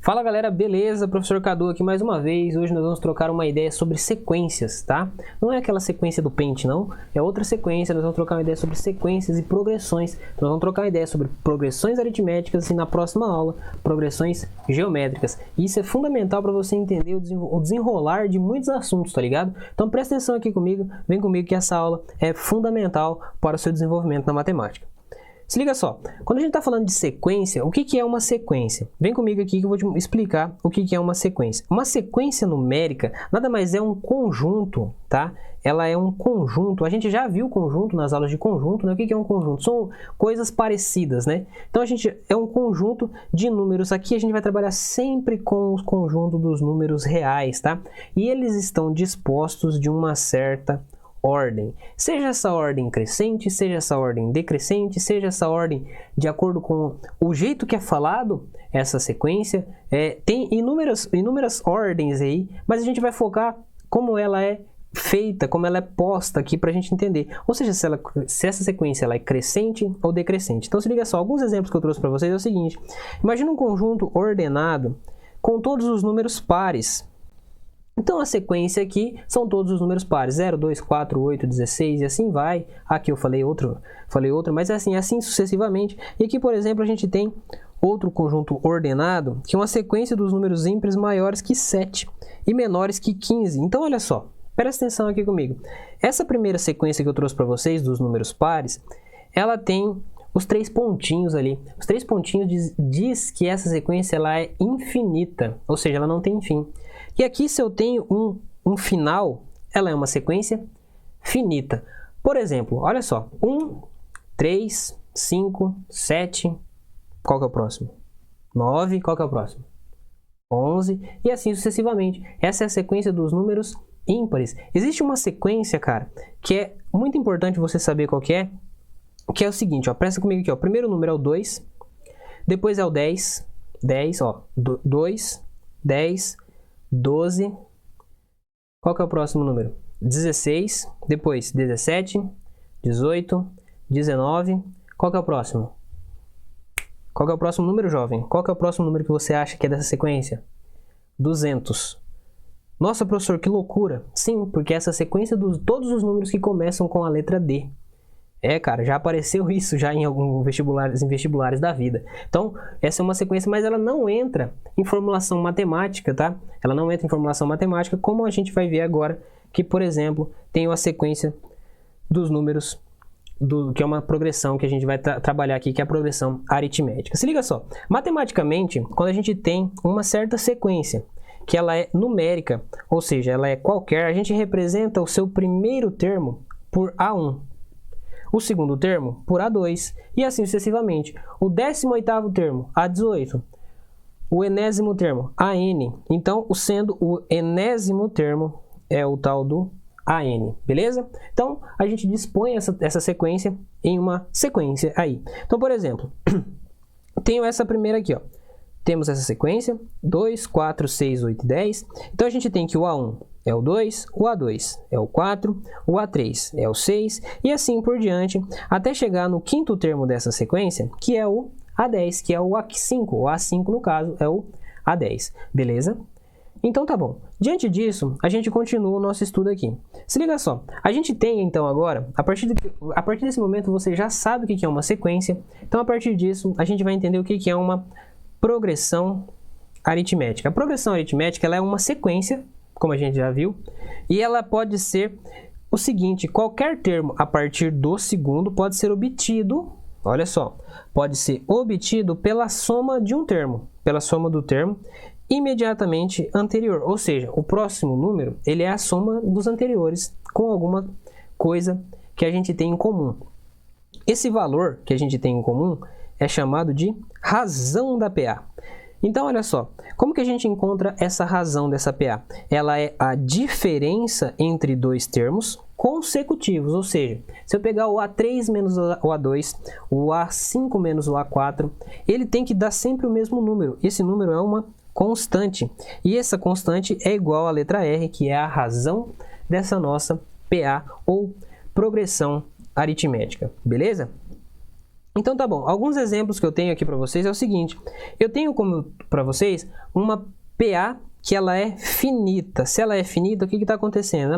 Fala galera, beleza? Professor Cadu aqui mais uma vez. Hoje nós vamos trocar uma ideia sobre sequências, tá? Não é aquela sequência do Paint, não. É outra sequência. Nós vamos trocar uma ideia sobre sequências e progressões. Nós vamos trocar uma ideia sobre progressões aritméticas e na próxima aula, progressões geométricas. E isso é fundamental para você entender o desenrolar de muitos assuntos, tá ligado? Então presta atenção aqui comigo, vem comigo que essa aula é fundamental para o seu desenvolvimento na matemática. Se liga só, quando a gente está falando de sequência, o que é uma sequência? Vem comigo aqui que eu vou te explicar o que é uma sequência. Uma sequência numérica nada mais é um conjunto, tá? Ela é um conjunto, a gente já viu conjunto nas aulas de conjunto, né? O que é um conjunto? São coisas parecidas, né? Então a gente é um conjunto de números, aqui a gente vai trabalhar sempre com o conjunto dos números reais, tá? E eles estão dispostos de uma certa ordem, seja essa ordem crescente, seja essa ordem decrescente, seja essa ordem de acordo com o jeito que é falado essa sequência, tem inúmeras ordens aí, mas a gente vai focar como ela é feita, como ela é posta aqui para a gente entender, ou seja, se essa sequência ela é crescente ou decrescente. Então se liga só, alguns exemplos que eu trouxe para vocês é o seguinte: imagina um conjunto ordenado com todos os números pares. Então a sequência aqui são todos os números pares, 0, 2, 4, 8, 16 e assim vai. Aqui eu falei outro, mas é assim sucessivamente. E aqui, por exemplo, a gente tem outro conjunto ordenado, que é uma sequência dos números ímpares maiores que 7 e menores que 15. Então olha só, presta atenção aqui comigo. Essa primeira sequência que eu trouxe para vocês dos números pares, ela tem os 3 pontinhos ali. Os 3 pontinhos diz que essa sequência ela é infinita, ou seja, ela não tem fim. E aqui, se eu tenho um final, ela é uma sequência finita. Por exemplo, olha só, 1, 3, 5, 7, qual que é o próximo? 9, qual que é o próximo? 11, e assim sucessivamente. Essa é a sequência dos números ímpares. Existe uma sequência, cara, que é muito importante você saber qual que é o seguinte, ó, presta comigo aqui, ó. O primeiro número é o 2, depois é o 10, ó, 2, 10, 12, qual que é o próximo número? 16, depois 17, 18, 19, qual que é o próximo? Qual que é o próximo número, jovem? Qual que é o próximo número que você acha que é dessa sequência? 200. Nossa, professor, que loucura! Sim, porque essa sequência dos todos os números que começam com a letra D. Cara, já apareceu isso já em alguns vestibulares da vida. Então, essa é uma sequência, mas ela não entra em formulação matemática, tá? Ela não entra em formulação matemática, como a gente vai ver agora, que, por exemplo, tem uma sequência dos números, que é uma progressão que a gente vai trabalhar aqui, que é a progressão aritmética. Se liga só, matematicamente, quando a gente tem uma certa sequência, que ela é numérica, ou seja, ela é qualquer, a gente representa o seu primeiro termo por A1. O segundo termo por A2, e assim sucessivamente. O 18º termo, A18. O enésimo termo, AN. Então, sendo o enésimo termo, é o tal do AN, beleza? Então, a gente dispõe essa sequência em uma sequência aí. Então, por exemplo, tenho essa primeira aqui, ó. Temos essa sequência, 2, 4, 6, 8 e 10. Então, a gente tem que o A1 é o 2, o A2 é o 4, o A3 é o 6 e assim por diante, até chegar no quinto termo dessa sequência, que é o A10, que é o A5, o A5 no caso é o A10, beleza? Então tá bom. Diante disso, a gente continua o nosso estudo aqui. Se liga só, a gente tem então agora, a partir desse momento você já sabe o que é uma sequência, então a partir disso a gente vai entender o que é uma progressão aritmética. A progressão aritmética ela é uma sequência, como a gente já viu, e ela pode ser o seguinte: qualquer termo a partir do segundo pode ser obtido, olha só, pode ser obtido pela soma de um termo, pela soma do termo imediatamente anterior, ou seja, o próximo número ele é a soma dos anteriores com alguma coisa que a gente tem em comum. Esse valor que a gente tem em comum é chamado de razão da PA. Então, olha só, como que a gente encontra essa razão dessa PA? Ela é a diferença entre dois termos consecutivos, ou seja, se eu pegar o A3 menos o A2, o A5 menos o A4, ele tem que dar sempre o mesmo número. Esse número é uma constante, e essa constante é igual à letra R, que é a razão dessa nossa PA, ou progressão aritmética, beleza? Então tá bom, alguns exemplos que eu tenho aqui para vocês é o seguinte, eu tenho como para vocês uma PA que ela é finita. Se ela é finita, o que está acontecendo?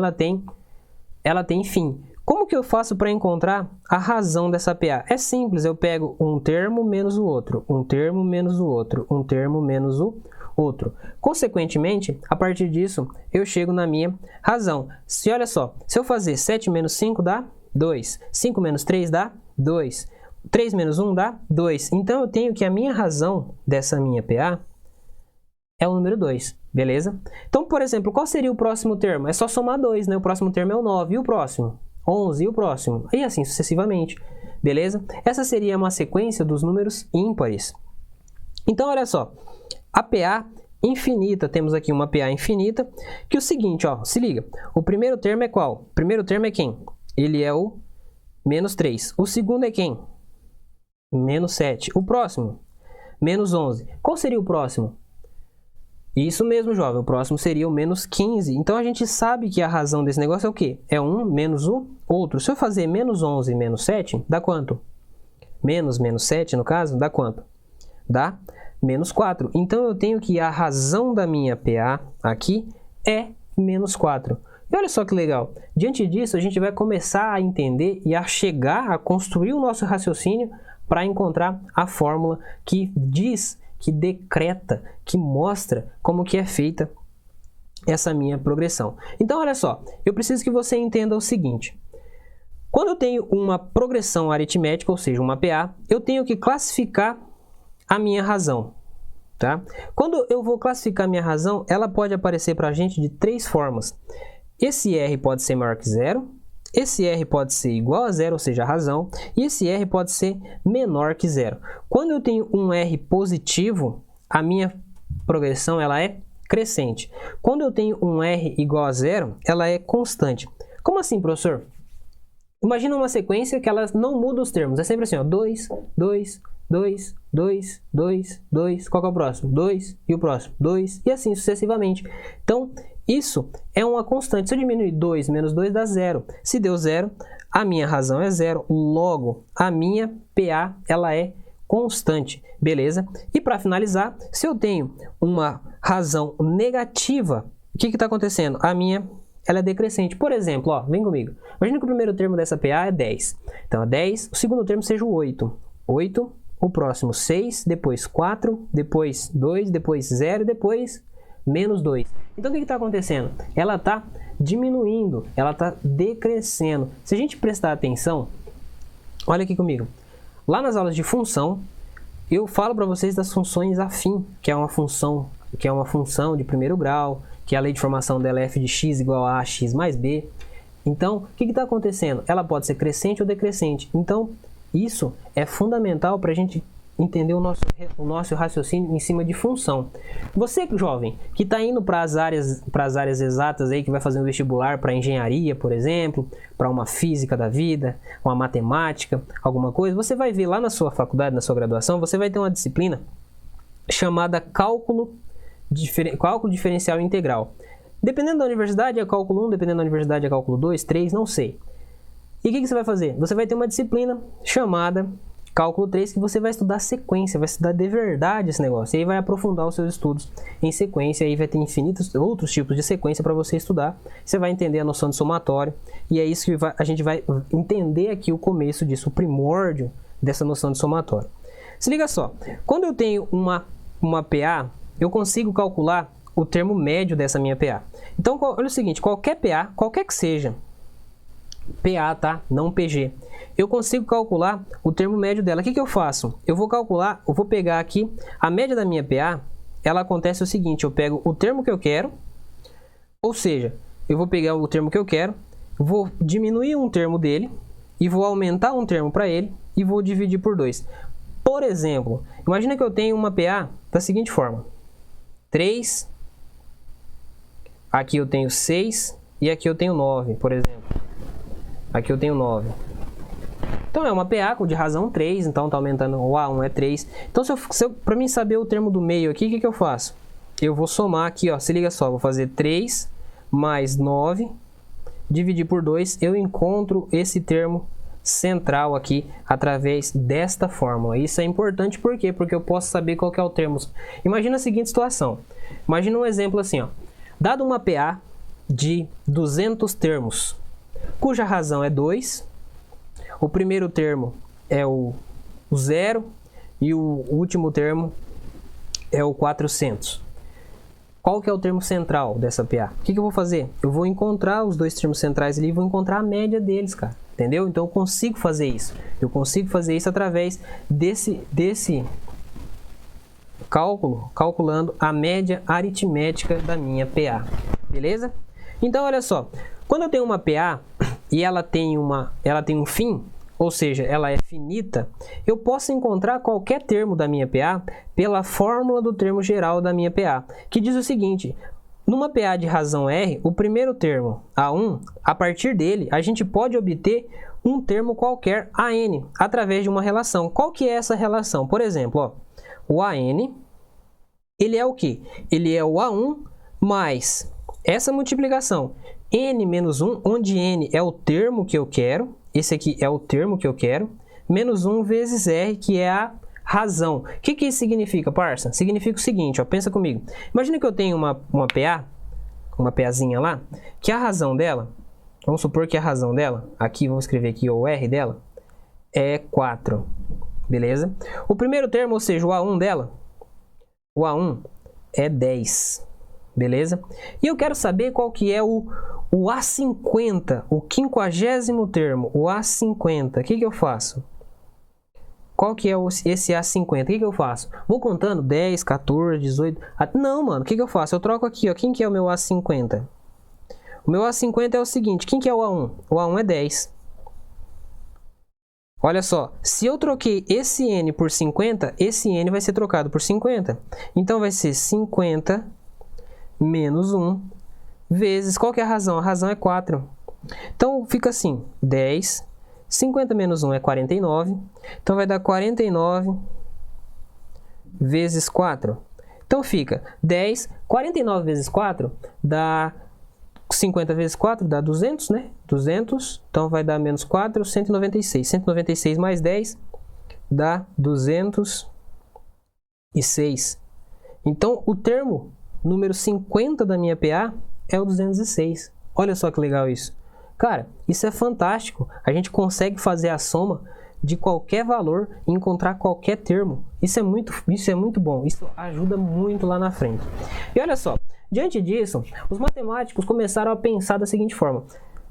Ela tem fim. Como que eu faço para encontrar a razão dessa PA? É simples, eu pego um termo menos o outro, um termo menos o outro, um termo menos o outro. Consequentemente, a partir disso, eu chego na minha razão. Olha só, se eu fazer 7 menos 5 dá 2, 5 menos 3 dá 2, 3 menos 1 dá 2. Então, eu tenho que a minha razão dessa minha PA é o número 2, beleza? Então, por exemplo, qual seria o próximo termo? É só somar 2, né? O próximo termo é o 9, e o próximo? 11, e o próximo? E assim sucessivamente, beleza? Essa seria uma sequência dos números ímpares. Então, olha só, a PA infinita, temos aqui uma PA infinita, que é o seguinte, ó, se liga, o primeiro termo é qual? O primeiro termo é quem? Ele é o menos 3. O segundo é quem? Menos 7. O próximo? Menos 11. Qual seria o próximo? Isso mesmo, jovem, o próximo seria o menos 15. Então, a gente sabe que a razão desse negócio é o quê? É um menos o outro. Se eu fazer menos 11 menos 7, dá quanto? Menos 7, no caso, dá quanto? Dá menos 4. Então, eu tenho que a razão da minha PA aqui é menos 4. E olha só que legal. Diante disso, a gente vai começar a entender e a chegar a construir o nosso raciocínio para encontrar a fórmula que diz, que decreta, que mostra como que é feita essa minha progressão. Então, olha só, eu preciso que você entenda o seguinte. Quando eu tenho uma progressão aritmética, ou seja, uma PA, eu tenho que classificar a minha razão, tá? Quando eu vou classificar a minha razão, ela pode aparecer para a gente de 3 formas. Esse R pode ser maior que 0, esse R pode ser igual a 0, ou seja, a razão, e esse R pode ser menor que 0. Quando eu tenho um R positivo, a minha progressão ela é crescente. Quando eu tenho um R igual a 0, ela é constante. Como assim, professor? Imagina uma sequência que ela não muda os termos. É sempre assim, ó, 2, 2, 2, 2, 2, 2. Qual que é o próximo? 2 e o próximo? 2 e assim sucessivamente. Então, isso é uma constante. Se eu diminuir 2 menos 2 dá 0. Se deu 0, a minha razão é 0. Logo, a minha PA ela é constante. Beleza? E para finalizar, se eu tenho uma razão negativa, o que está acontecendo? A minha ela é decrescente. Por exemplo, ó, vem comigo. Imagina que o primeiro termo dessa PA é 10. Então, é 10. O segundo termo seja o 8. 8. O próximo 6. Depois 4. Depois 2. Depois 0. Depois menos 2. Então, o que está acontecendo? Ela está diminuindo. Ela está decrescendo. Se a gente prestar atenção, olha aqui comigo. Lá nas aulas de função, eu falo para vocês das funções afim, que é uma função de primeiro grau, que a lei de formação dela é f de x igual a x mais b. Então, o que está acontecendo? Ela pode ser crescente ou decrescente. Então, isso é fundamental para a gente entender o nosso raciocínio em cima de função. Você, jovem, que está indo para as áreas exatas, aí, que vai fazer um vestibular para engenharia, por exemplo, para uma física da vida, uma matemática, alguma coisa, você vai ver lá na sua faculdade, na sua graduação, você vai ter uma disciplina chamada cálculo diferencial integral. Dependendo da universidade é cálculo 1, dependendo da universidade é cálculo 2, 3, não sei. E o que você vai fazer? Você vai ter uma disciplina chamada cálculo 3, que você vai estudar sequência, vai estudar de verdade esse negócio. E aí vai aprofundar os seus estudos em sequência, aí vai ter infinitos outros tipos de sequência para você estudar. Você vai entender a noção de somatório, e é isso que a gente vai entender aqui o começo disso, o primórdio dessa noção de somatório. Se liga só, quando eu tenho uma PA, eu consigo calcular o termo médio dessa minha PA. Então, olha o seguinte, qualquer PA, qualquer que seja, PA, tá? Não PG. Eu consigo calcular o termo médio dela. O que eu faço? Eu vou pegar aqui, a média da minha PA, ela acontece o seguinte, eu pego o termo que eu quero, ou seja, eu vou pegar o termo que eu quero, vou diminuir um termo dele, e vou aumentar um termo para ele, e vou dividir por 2. Por exemplo, imagina que eu tenho uma PA da seguinte forma. 3, aqui eu tenho 6 e aqui eu tenho 9, por exemplo. Aqui eu tenho 9. Então é uma PA de razão 3, então está aumentando, o A1 é 3. Então para mim saber o termo do meio aqui, o que eu faço? Eu vou somar aqui, ó, se liga só, vou fazer 3 mais 9, dividir por 2, eu encontro esse termo central aqui através desta fórmula. Isso é importante por quê? Porque eu posso saber qual que é o termo. Imagina a seguinte situação. Imagina um exemplo assim, ó. Dado uma PA de 200 termos, cuja razão é 2, o primeiro termo é o 0 e o último termo é o 400. Qual que é o termo central dessa PA? O que eu vou fazer? Eu vou encontrar os dois termos centrais ali e vou encontrar a média deles, cara. Entendeu? Então eu consigo fazer isso. Eu consigo fazer isso através desse cálculo, calculando a média aritmética da minha PA. Beleza? Então olha só, quando eu tenho uma PA e ela tem um fim, ou seja, ela é finita, eu posso encontrar qualquer termo da minha PA pela fórmula do termo geral da minha PA, que diz o seguinte: numa PA de razão R, o primeiro termo, A1, a partir dele, a gente pode obter um termo qualquer AN, através de uma relação. Qual que é essa relação? Por exemplo, ó, o AN, ele é o quê? Ele é o A1 mais essa multiplicação, N menos 1, onde N é o termo que eu quero, esse aqui é o termo que eu quero, menos 1 vezes R, que é a razão. O que isso significa, parça? Significa o seguinte, ó, pensa comigo. Imagina que eu tenho uma PA, uma PAzinha lá, que a razão dela, vamos supor que a razão dela, aqui vamos escrever aqui o R dela, é 4, beleza? O primeiro termo, ou seja, o A1 dela, o A1 é 10, beleza? E eu quero saber qual que é o A50, o 50º termo, o A50. O que eu faço? Qual que é esse A50? O que eu faço? Vou contando 10, 14, 18... Não, mano, o que eu faço? Eu troco aqui, ó. Quem que é o meu A50? O meu A50 é o seguinte, quem que é o A1? O A1 é 10. Olha só, se eu troquei esse N por 50, esse N vai ser trocado por 50. Então vai ser 50 menos 1 vezes... Qual que é a razão? A razão é 4. Então fica assim, 10... 50 menos 1 é 49, então vai dar 49 vezes 4. Então fica 10, 49 vezes 4 dá 50 vezes 4 dá 200, né? 200, então vai dar menos 4, 196. 196 mais 10 dá 206. Então o termo número 50 da minha PA é o 206. Olha só que legal isso. Cara, isso é fantástico. A gente consegue fazer a soma de qualquer valor e encontrar qualquer termo. Isso é muito bom. Isso ajuda muito lá na frente. E olha só, diante disso, os matemáticos começaram a pensar da seguinte forma: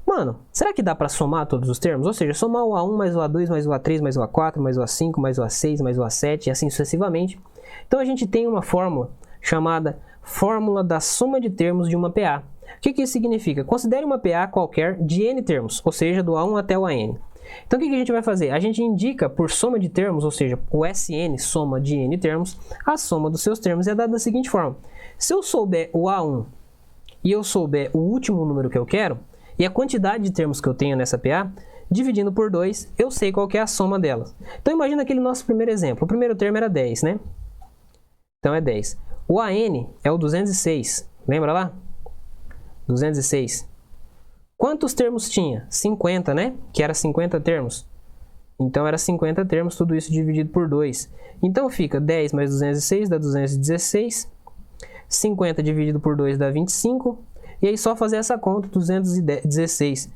mano, será que dá para somar todos os termos? Ou seja, somar o A1 mais o A2 mais o A3 mais o A4 mais o A5 mais o A6 mais o A7 e assim sucessivamente. Então a gente tem uma fórmula chamada fórmula da soma de termos de uma PA. O que isso significa? Considere uma PA qualquer de N termos, ou seja, do A1 até o AN. Então o que a gente vai fazer? A gente indica por soma de termos, ou seja, o SN, soma de N termos, a soma dos seus termos é dada da seguinte forma: se eu souber o A1 e eu souber o último número que eu quero, e a quantidade de termos que eu tenho nessa PA, dividindo por 2, eu sei qual que é a soma delas. Então imagina aquele nosso primeiro exemplo. O primeiro termo era 10, né? Então é 10. O AN é o 206, lembra lá? 206. Quantos termos tinha? 50, né? Que era 50 termos. Então era 50 termos, tudo isso dividido por 2. Então fica 10 mais 206 dá 216. 50 dividido por 2 dá 25. E aí só fazer essa conta, 216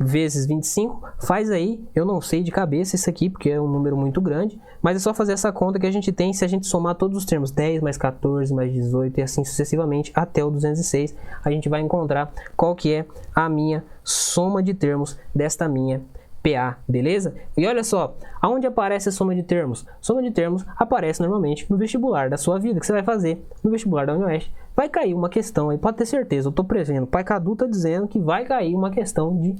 vezes 25, faz aí, eu não sei de cabeça isso aqui, porque é um número muito grande, mas é só fazer essa conta que a gente tem se a gente somar todos os termos, 10 mais 14 mais 18 e assim sucessivamente até o 206, a gente vai encontrar qual que é a minha soma de termos desta minha PA, beleza? E olha só, aonde aparece a soma de termos? Soma de termos aparece normalmente no vestibular da sua vida, que você vai fazer no vestibular da UniOeste. Vai cair uma questão aí, pode ter certeza, eu tô prevendo, o Pai Cadu tá dizendo que vai cair uma questão de...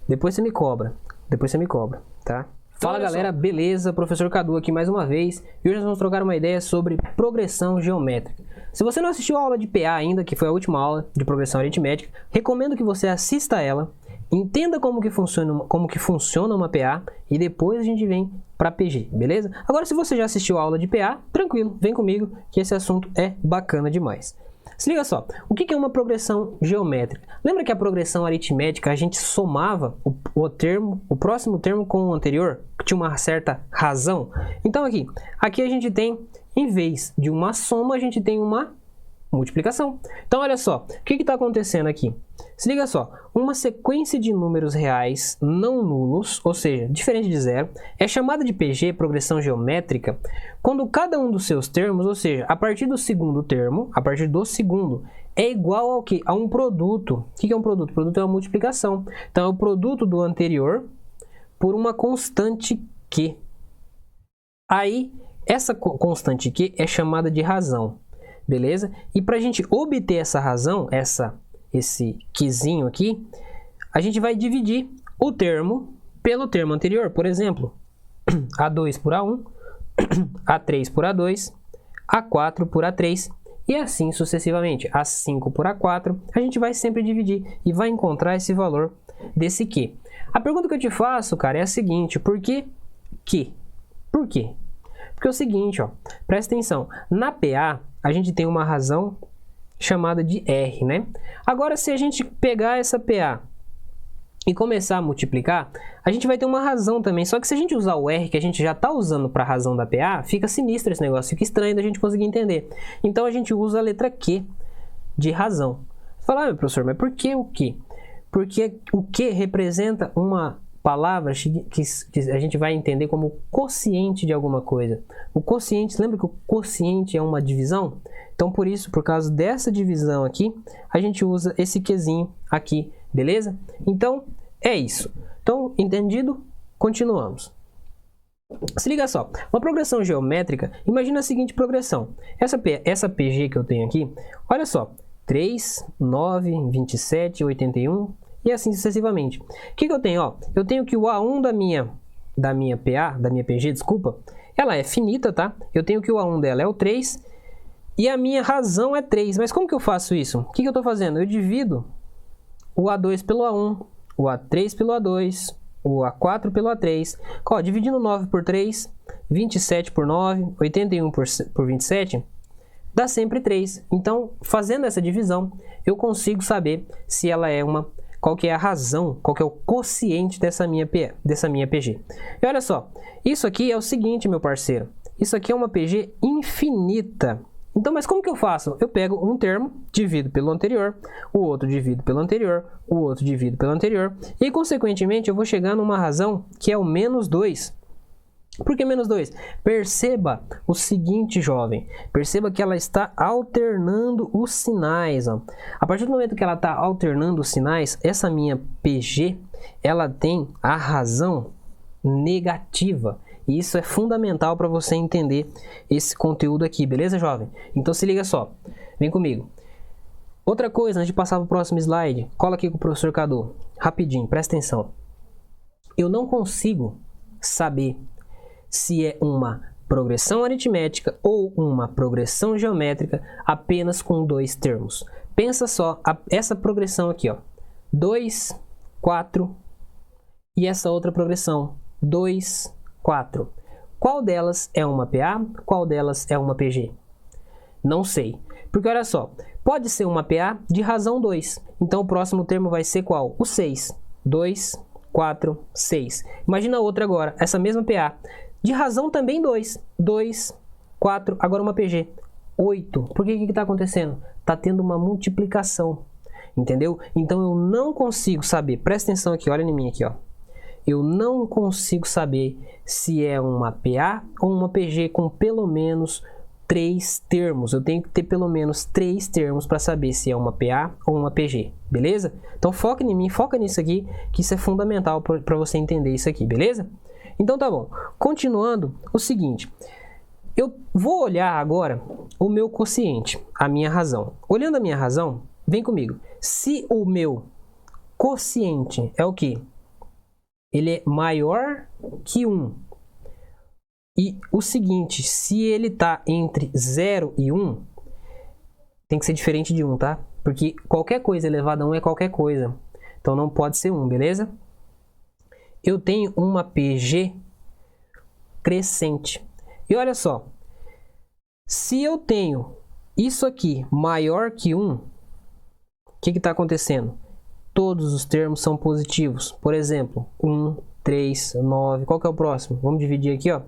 Depois você me cobra, tá? Fala galera, beleza? Professor Cadu aqui mais uma vez, e hoje nós vamos trocar uma ideia sobre progressão geométrica. Se você não assistiu a aula de PA ainda, que foi a última aula de progressão aritmética, recomendo que você assista ela, entenda como que funciona uma PA e depois a gente vem para PG, beleza? Agora, se você já assistiu a aula de PA, tranquilo, vem comigo que esse assunto é bacana demais. Se liga só, o que é uma progressão geométrica? Lembra que a progressão aritmética a gente somava o próximo termo com o anterior, que tinha uma certa razão. Então aqui a gente tem, em vez de uma soma, a gente tem uma multiplicação. Então olha só, o que está acontecendo aqui? Se liga só, uma sequência de números reais não nulos, ou seja, diferente de zero, é chamada de PG, progressão geométrica, quando cada um dos seus termos, ou seja, a partir do segundo termo, a partir do segundo, é igual ao quê? A um produto. O que é um produto? O produto é uma multiplicação. Então é o produto do anterior por uma constante Q. Aí, essa constante Q é chamada de razão. Beleza? E para a gente obter essa razão, esse Qzinho aqui, a gente vai dividir o termo pelo termo anterior. Por exemplo, A2 por A1, A3 por A2, A4 por A3 e assim sucessivamente. A5 por A4, a gente vai sempre dividir e vai encontrar esse valor desse Q. A pergunta que eu te faço, cara, é a seguinte: por que Q? Por quê? Porque é o seguinte, ó, presta atenção, na PA a gente tem uma razão chamada de R, né? Agora, se a gente pegar essa PA e começar a multiplicar, a gente vai ter uma razão também, só que se a gente usar o R que a gente já está usando para a razão da PA, fica sinistro esse negócio, fica estranho da gente conseguir entender. Então a gente usa a letra Q de razão. Você fala, professor, mas por que o Q? Porque o Q representa uma palavra que a gente vai entender como quociente de alguma coisa. O quociente, lembra que o quociente é uma divisão? Então, por isso, por causa dessa divisão aqui, a gente usa esse Qzinho aqui, beleza? Então, é isso. Então, entendido? Continuamos. Se liga só, uma progressão geométrica, imagina a seguinte progressão. Essa PG que eu tenho aqui, olha só, 3, 9, 27, 81... e assim sucessivamente. O que eu tenho? Ó, eu tenho que o A1 da minha PG, desculpa, ela é finita, tá? Eu tenho que o A1 dela é o 3 e a minha razão é 3. Mas como que eu faço isso? O que eu estou fazendo? Eu divido o A2 pelo A1, o A3 pelo A2, o A4 pelo A3. Ó, dividindo 9 por 3, 27 por 9, 81 por 27, dá sempre 3. Então, fazendo essa divisão, eu consigo saber se ela é qual que é a razão, qual que é o quociente dessa minha PG. E olha só, isso aqui é o seguinte, meu parceiro. Isso aqui é uma PG infinita. Então, mas como que eu faço? Eu pego um termo, divido pelo anterior, o outro divido pelo anterior, o outro divido pelo anterior, e consequentemente eu vou chegar numa razão que é o menos 2. Por que menos 2? Perceba o seguinte, jovem. Perceba que ela está alternando os sinais. Ó. A partir do momento que ela está alternando os sinais, essa minha PG, ela tem a razão negativa. E isso é fundamental para você entender esse conteúdo aqui, beleza, jovem? Então se liga só. Vem comigo. Outra coisa, antes de passar para o próximo slide, cola aqui com o professor Cadu. Rapidinho, presta atenção. Eu não consigo saber se é uma progressão aritmética ou uma progressão geométrica apenas com 2 termos. Pensa só, essa progressão aqui, ó, 2, 4, e essa outra progressão, 2, 4. Qual delas é uma PA? Qual delas é uma PG? Não sei. Porque olha só, pode ser uma PA de razão 2. Então o próximo termo vai ser qual? O 6. 2, 4, 6. Imagina outra agora, essa mesma PA. De razão também 2. 2, 4, agora uma PG. 8. Por que está acontecendo? Está tendo uma multiplicação. Entendeu? Então eu não consigo saber. Presta atenção aqui, olha em mim aqui, ó. Eu não consigo saber se é uma PA ou uma PG com pelo menos 3 termos. Eu tenho que ter pelo menos 3 termos para saber se é uma PA ou uma PG. Beleza? Então foca em mim, foca nisso aqui, que isso é fundamental para você entender isso aqui, beleza? Então tá bom, continuando, o seguinte, eu vou olhar agora o meu quociente, a minha razão. Olhando a minha razão, vem comigo, se o meu quociente é o quê? Ele é maior que 1, e o seguinte, se ele está entre 0 e 1, tem que ser diferente de 1, tá? Porque qualquer coisa elevada a 1 é qualquer coisa, então não pode ser 1, beleza? Eu tenho uma PG crescente. E olha só, se eu tenho isso aqui maior que 1, o que está acontecendo? todos os termos são positivos. Por exemplo, 1, 3, 9. Qual que é o próximo? Vamos dividir aqui, ó.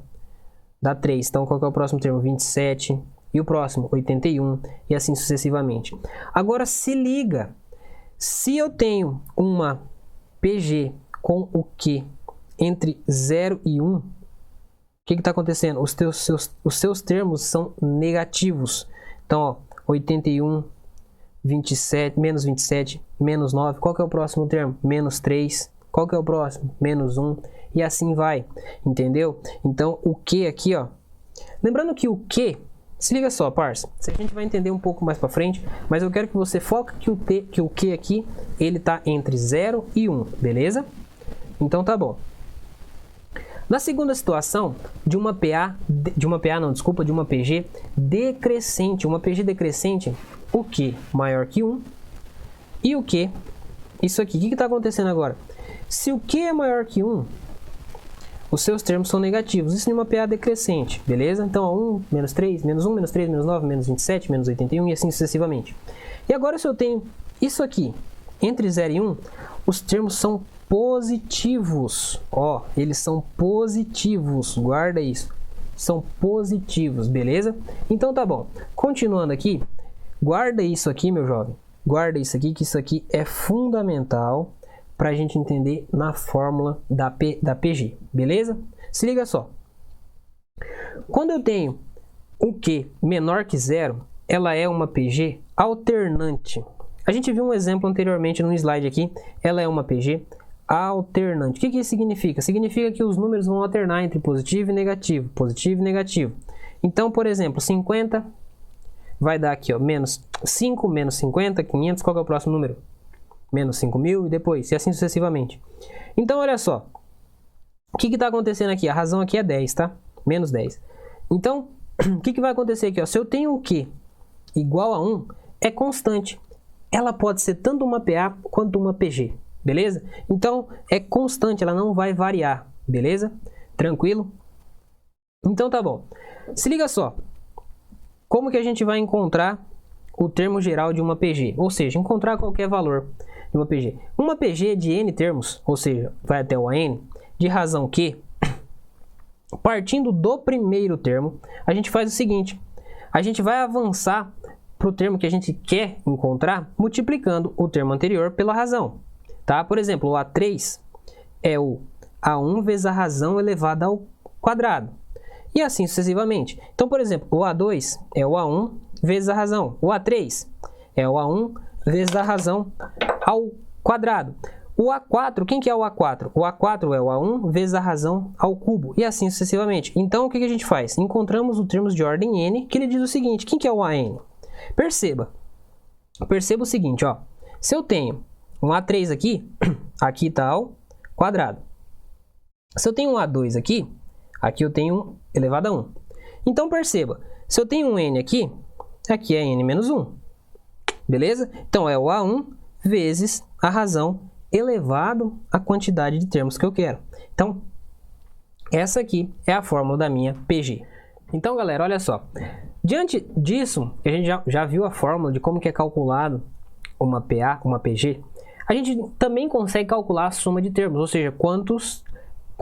Dá 3. Então, qual que é o próximo termo? 27. E o próximo? 81. E assim sucessivamente. Agora, se liga. Se eu tenho uma PG com o Q entre 0 e 1, o que está acontecendo? Os seus termos são negativos. Então, ó, 81, 27, menos 27, menos 9. Qual que é o próximo termo? Menos 3. Qual que é o próximo? Menos 1. E assim vai. Entendeu? Então, o Q aqui, ó. Lembrando que o Q, se liga só, parça. Isso a gente vai entender um pouco mais para frente, mas eu quero que você foque que o Q aqui, ele tá entre 0 e 1, beleza? Então tá bom. Na segunda situação, de uma PG decrescente, uma PG decrescente, o Q maior que 1 e o Q, isso aqui, o que está acontecendo agora? Se o Q é maior que 1, os seus termos são negativos, isso em uma PA decrescente, beleza? Então, ó, 1, menos 3, menos 1, menos 3, menos 9, menos 27, menos 81 e assim sucessivamente. E agora, se eu tenho isso aqui, entre 0 e 1, os termos são positivos, ó, eles são positivos, guarda isso, são positivos, beleza? Então tá bom, continuando aqui, guarda isso aqui, meu jovem, guarda isso aqui, que isso aqui é fundamental para a gente entender na fórmula da PG, beleza? Se liga só, quando eu tenho o Q menor que 0, ela é uma PG alternante. A gente viu um exemplo anteriormente no slide aqui, ela é uma PG alternante. O que isso significa? Significa que os números vão alternar entre positivo e negativo, positivo e negativo. Então, por exemplo, 50 vai dar aqui, ó, menos 5, menos 50, 500, qual que é o próximo número? Menos 5.000 e depois, e assim sucessivamente. Então, olha só, o que está acontecendo aqui? A razão aqui é 10, tá? Menos 10. Então, o que vai acontecer aqui? Ó? Se eu tenho um Q igual a 1, é constante. Ela pode ser tanto uma PA quanto uma PG. Beleza? Então, é constante, ela não vai variar, beleza? Tranquilo? Então, tá bom. Se liga só. Como que a gente vai encontrar o termo geral de uma PG? Ou seja, encontrar qualquer valor de uma PG. Uma PG de N termos, ou seja, vai até o AN, de razão Q, partindo do primeiro termo, a gente faz o seguinte. A gente vai avançar para o termo que a gente quer encontrar, multiplicando o termo anterior pela razão. Tá? Por exemplo, o A3 é o A1 vezes a razão elevada ao quadrado. E assim sucessivamente. Então, por exemplo, o A2 é o A1 vezes a razão. O A3 é o A1 vezes a razão ao quadrado. O A4, quem que é o A4? O A4 é o A1 vezes a razão ao cubo. E assim sucessivamente. Então, o que a gente faz? Encontramos os termos de ordem N, que ele diz o seguinte. Quem que é o AN? Perceba o seguinte, ó. Se eu tenho um A3 aqui, aqui está ao quadrado. Se eu tenho um A2 aqui, aqui eu tenho 1 elevado a 1. Então, perceba, se eu tenho um N aqui, aqui é N menos 1. Beleza? Então, é o A1 vezes a razão elevado à quantidade de termos que eu quero. Então, essa aqui é a fórmula da minha PG. Então, galera, olha só. Diante disso, a gente já viu a fórmula de como que é calculado uma PA, uma PG. A gente também consegue calcular a soma de termos, ou seja,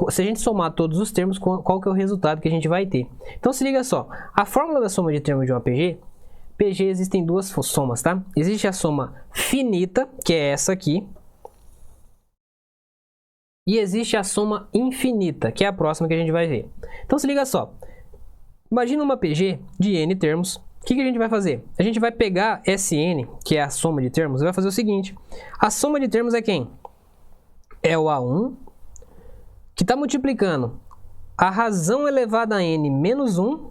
se a gente somar todos os termos, qual que é o resultado que a gente vai ter. Então se liga só, a fórmula da soma de termos de uma PG existem duas somas, tá? Existe a soma finita, que é essa aqui, e existe a soma infinita, que é a próxima que a gente vai ver. Então se liga só, imagina uma PG de N termos. O que a gente vai fazer? A gente vai pegar Sn, que é a soma de termos, e vai fazer o seguinte. A soma de termos é quem? É o A1, que está multiplicando a razão elevada a n menos 1,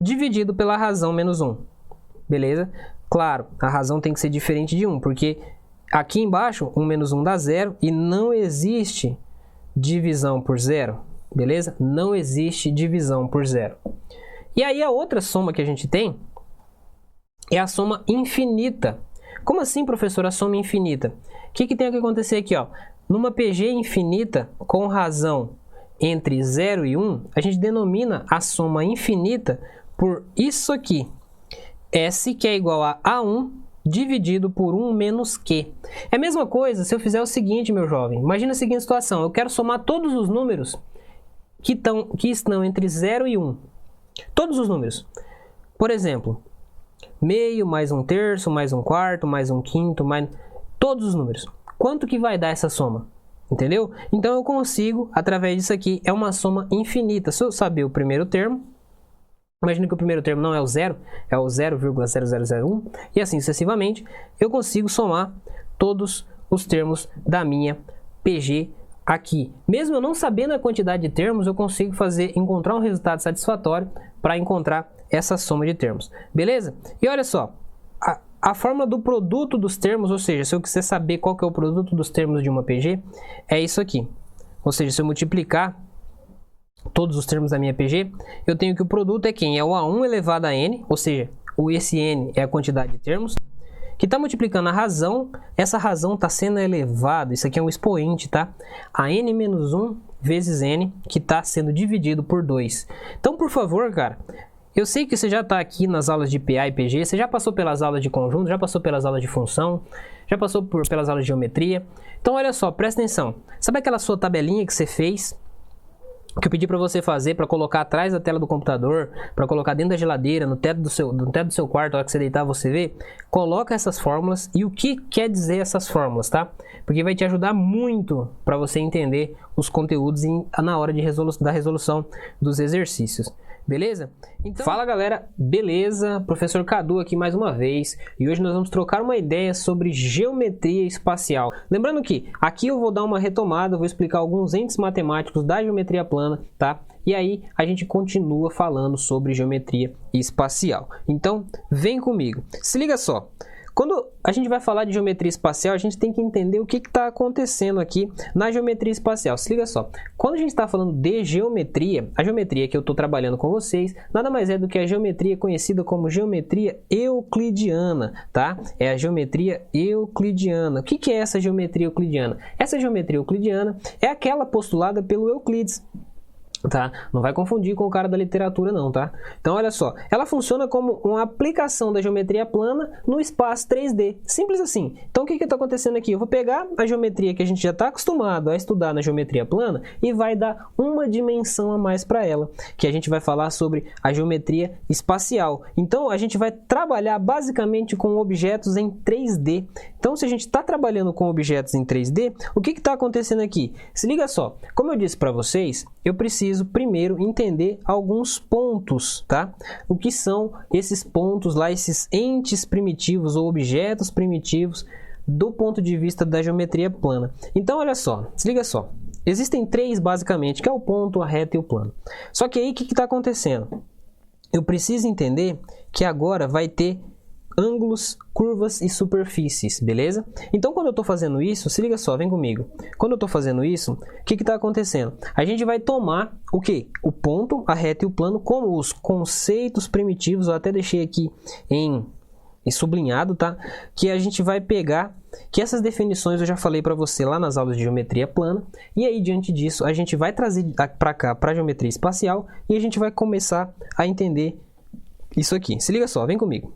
dividido pela razão menos 1. Beleza? Claro, a razão tem que ser diferente de 1, porque aqui embaixo, 1 menos 1 dá 0, e não existe divisão por 0. Beleza? Não existe divisão por 0. E aí a outra soma que a gente tem é a soma infinita. Como assim, professor, a soma infinita? O que tem que acontecer aqui, ó? Numa PG infinita com razão entre 0 e 1, a gente denomina a soma infinita por isso aqui. S, que é igual a A1 dividido por 1 menos Q. É a mesma coisa se eu fizer o seguinte, meu jovem. Imagina a seguinte situação. Eu quero somar todos os números que estão entre 0 e 1. Todos os números. Por exemplo, meio, mais 1/3, mais 1/4, mais 1/5, mais... Todos os números. Quanto que vai dar essa soma? Entendeu? Então eu consigo, através disso aqui, é uma soma infinita. Se eu saber o primeiro termo, imagina que o primeiro termo não é o 0, é o 0,0001, e assim sucessivamente, eu consigo somar todos os termos da minha PG aqui. Mesmo eu não sabendo a quantidade de termos, eu consigo encontrar um resultado satisfatório para encontrar essa soma de termos. Beleza? E olha só, a fórmula do produto dos termos, ou seja, se eu quiser saber qual que é o produto dos termos de uma PG, é isso aqui. Ou seja, se eu multiplicar todos os termos da minha PG, eu tenho que o produto é quem? É o A1 elevado a N, ou seja, esse N é a quantidade de termos, que está multiplicando a razão, essa razão está sendo elevado, isso aqui é um expoente, tá? A N menos 1 vezes N, que está sendo dividido por 2. Então, por favor, cara, eu sei que você já está aqui nas aulas de PA e PG, você já passou pelas aulas de conjunto, já passou pelas aulas de função, já passou pelas aulas de geometria. Então, olha só, presta atenção. Sabe aquela sua tabelinha que você fez, que eu pedi para você fazer, para colocar atrás da tela do computador, para colocar dentro da geladeira, no teto do seu quarto, na hora que você deitar você vê? Coloca essas fórmulas e o que quer dizer essas fórmulas, tá? Porque vai te ajudar muito para você entender os conteúdos na hora da resolução dos exercícios. Beleza? Então, fala galera, beleza? Professor Cadu aqui mais uma vez, e hoje nós vamos trocar uma ideia sobre geometria espacial. Lembrando que aqui eu vou dar uma retomada, vou explicar alguns entes matemáticos da geometria plana, tá? E aí a gente continua falando sobre geometria espacial. Então, vem comigo. Se liga só. Quando a gente vai falar de geometria espacial, a gente tem que entender o que está acontecendo aqui na geometria espacial. Se liga só, quando a gente está falando de geometria, a geometria que eu estou trabalhando com vocês, nada mais é do que a geometria conhecida como geometria euclidiana, tá? É a geometria euclidiana. O que é essa geometria euclidiana? Essa geometria euclidiana é aquela postulada pelo Euclides. Tá? Não vai confundir com o cara da literatura não, tá? Então olha só, ela funciona como uma aplicação da geometria plana no espaço 3D, simples assim. Então o que está acontecendo aqui? Eu vou pegar a geometria que a gente já está acostumado a estudar na geometria plana e vai dar uma dimensão a mais para ela, que a gente vai falar sobre a geometria espacial. Então a gente vai trabalhar basicamente com objetos em 3D. Então se a gente está trabalhando com objetos em 3D, o que está acontecendo aqui? Se liga só, como eu disse para vocês, eu preciso primeiro entender alguns pontos, tá? O que são esses pontos lá, esses entes primitivos ou objetos primitivos do ponto de vista da geometria plana. Então, olha só, se liga só. Existem três basicamente, que é o ponto, a reta e o plano. Só que aí, o que está acontecendo? Eu preciso entender que agora vai ter ângulos, curvas e superfícies, beleza? Então, quando eu estou fazendo isso, se liga só, vem comigo. Quando eu estou fazendo isso, o que está acontecendo? A gente vai tomar o quê? O ponto, a reta e o plano como os conceitos primitivos, eu até deixei aqui em sublinhado, tá? Que a gente vai pegar, que essas definições eu já falei para você lá nas aulas de geometria plana, e aí diante disso a gente vai trazer para cá, para a geometria espacial, e a gente vai começar a entender isso aqui. Se liga só, vem comigo.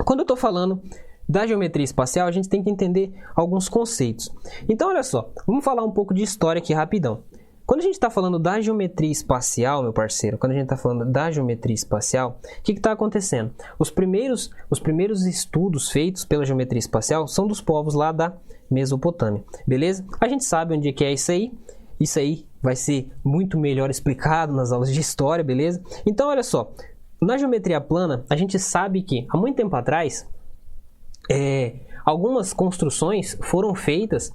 Quando eu estou falando da geometria espacial, a gente tem que entender alguns conceitos. Então, olha só, vamos falar um pouco de história aqui rapidão. Quando a gente está falando da geometria espacial, meu parceiro, quando a gente está falando da geometria espacial, o que está acontecendo? Os primeiros estudos feitos pela geometria espacial são dos povos lá da Mesopotâmia, beleza? A gente sabe onde que é isso aí vai ser muito melhor explicado nas aulas de história, beleza? Então, olha só. Na geometria plana, a gente sabe que, há muito tempo atrás, algumas construções foram feitas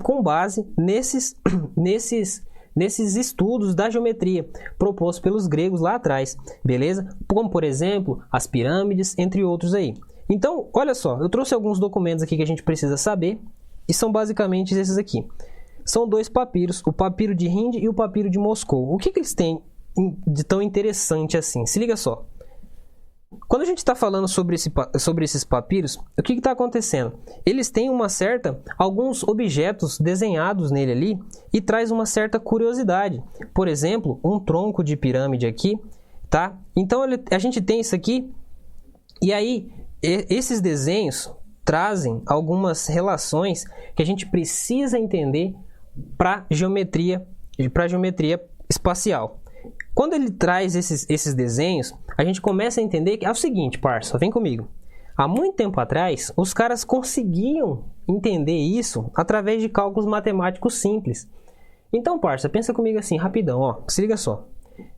com base nesses estudos da geometria propostos pelos gregos lá atrás, beleza? Como, por exemplo, as pirâmides, entre outros aí. Então, olha só, eu trouxe alguns documentos aqui que a gente precisa saber, e são basicamente esses aqui. São dois papiros, o papiro de Hind e o papiro de Moscou. O que eles têm de tão interessante assim? Se liga só. Quando a gente está falando sobre esses papiros, o que está acontecendo? Eles têm alguns objetos desenhados nele ali e traz uma certa curiosidade. Por exemplo, um tronco de pirâmide aqui, tá? Então a gente tem isso aqui e aí esses desenhos trazem algumas relações que a gente precisa entender para geometria espacial. Quando ele traz esses desenhos, a gente começa a entender que é o seguinte, parça, vem comigo. Há muito tempo atrás, os caras conseguiam entender isso através de cálculos matemáticos simples. Então, parça, pensa comigo assim, rapidão, ó, se liga só.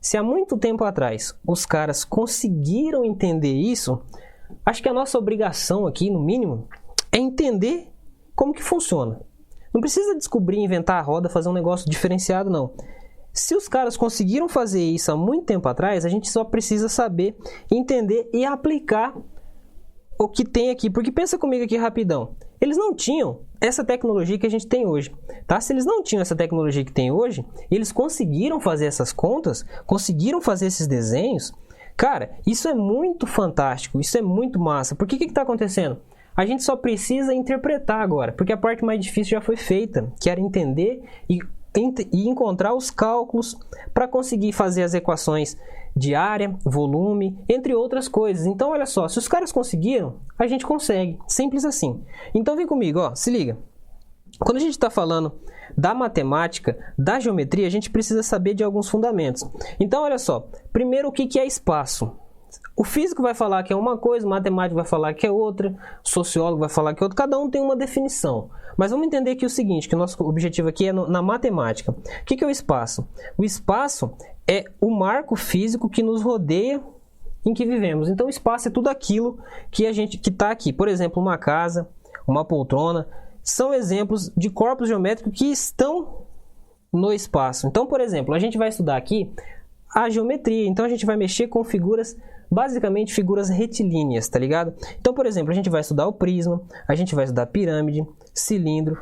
Se há muito tempo atrás os caras conseguiram entender isso, acho que a nossa obrigação aqui, no mínimo, é entender como que funciona. Não precisa descobrir, inventar a roda, fazer um negócio diferenciado, não. Se os caras conseguiram fazer isso há muito tempo atrás, a gente só precisa saber, entender e aplicar o que tem aqui. Porque pensa comigo aqui rapidão. Eles não tinham essa tecnologia que a gente tem hoje, tá? Se eles não tinham essa tecnologia que tem hoje, eles conseguiram fazer essas contas, conseguiram fazer esses desenhos. Cara, isso é muito fantástico, isso é muito massa. Por que que está acontecendo? A gente só precisa interpretar agora, porque a parte mais difícil já foi feita, que era entender e encontrar os cálculos para conseguir fazer as equações de área, volume, entre outras coisas. Então, olha só, se os caras conseguiram, a gente consegue. Simples assim. Então, vem comigo, ó, se liga. Quando a gente está falando da matemática, da geometria, a gente precisa saber de alguns fundamentos. Então, olha só, primeiro o que é espaço? O físico vai falar que é uma coisa, o matemático vai falar que é outra, o sociólogo vai falar que é outra, cada um tem uma definição. Mas vamos entender aqui o seguinte, que o nosso objetivo aqui é na matemática. O que é o espaço? O espaço é o marco físico que nos rodeia em que vivemos. Então o espaço é tudo aquilo que está aqui. Por exemplo, uma casa, uma poltrona, são exemplos de corpos geométricos que estão no espaço. Então, por exemplo, a gente vai estudar aqui a geometria. Então a gente vai mexer com figuras, basicamente figuras retilíneas, tá ligado? Então, por exemplo, a gente vai estudar o prisma, a gente vai estudar pirâmide, cilindro.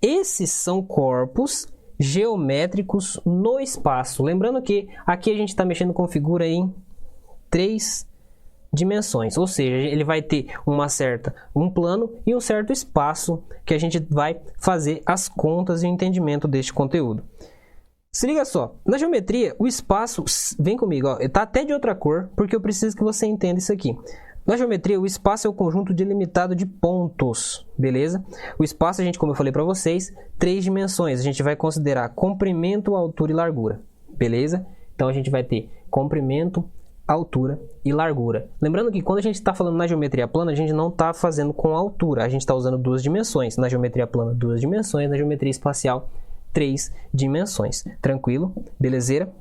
Esses são corpos geométricos no espaço. Lembrando que aqui a gente está mexendo com figura em 3 dimensões, ou seja, ele vai ter um plano e um certo espaço que a gente vai fazer as contas e o entendimento deste conteúdo. Se liga só, na geometria, o espaço, vem comigo, ó, tá até de outra cor, porque eu preciso que você entenda isso aqui. Na geometria, o espaço é o conjunto delimitado de pontos, beleza? O espaço, como eu falei para vocês, 3 dimensões. A gente vai considerar comprimento, altura e largura, beleza? Então, a gente vai ter comprimento, altura e largura. Lembrando que quando a gente está falando na geometria plana, a gente não está fazendo com altura, a gente está usando 2 dimensões. Na geometria plana, 2 dimensões, na geometria espacial, 3 dimensões. Tranquilo? Belezeira?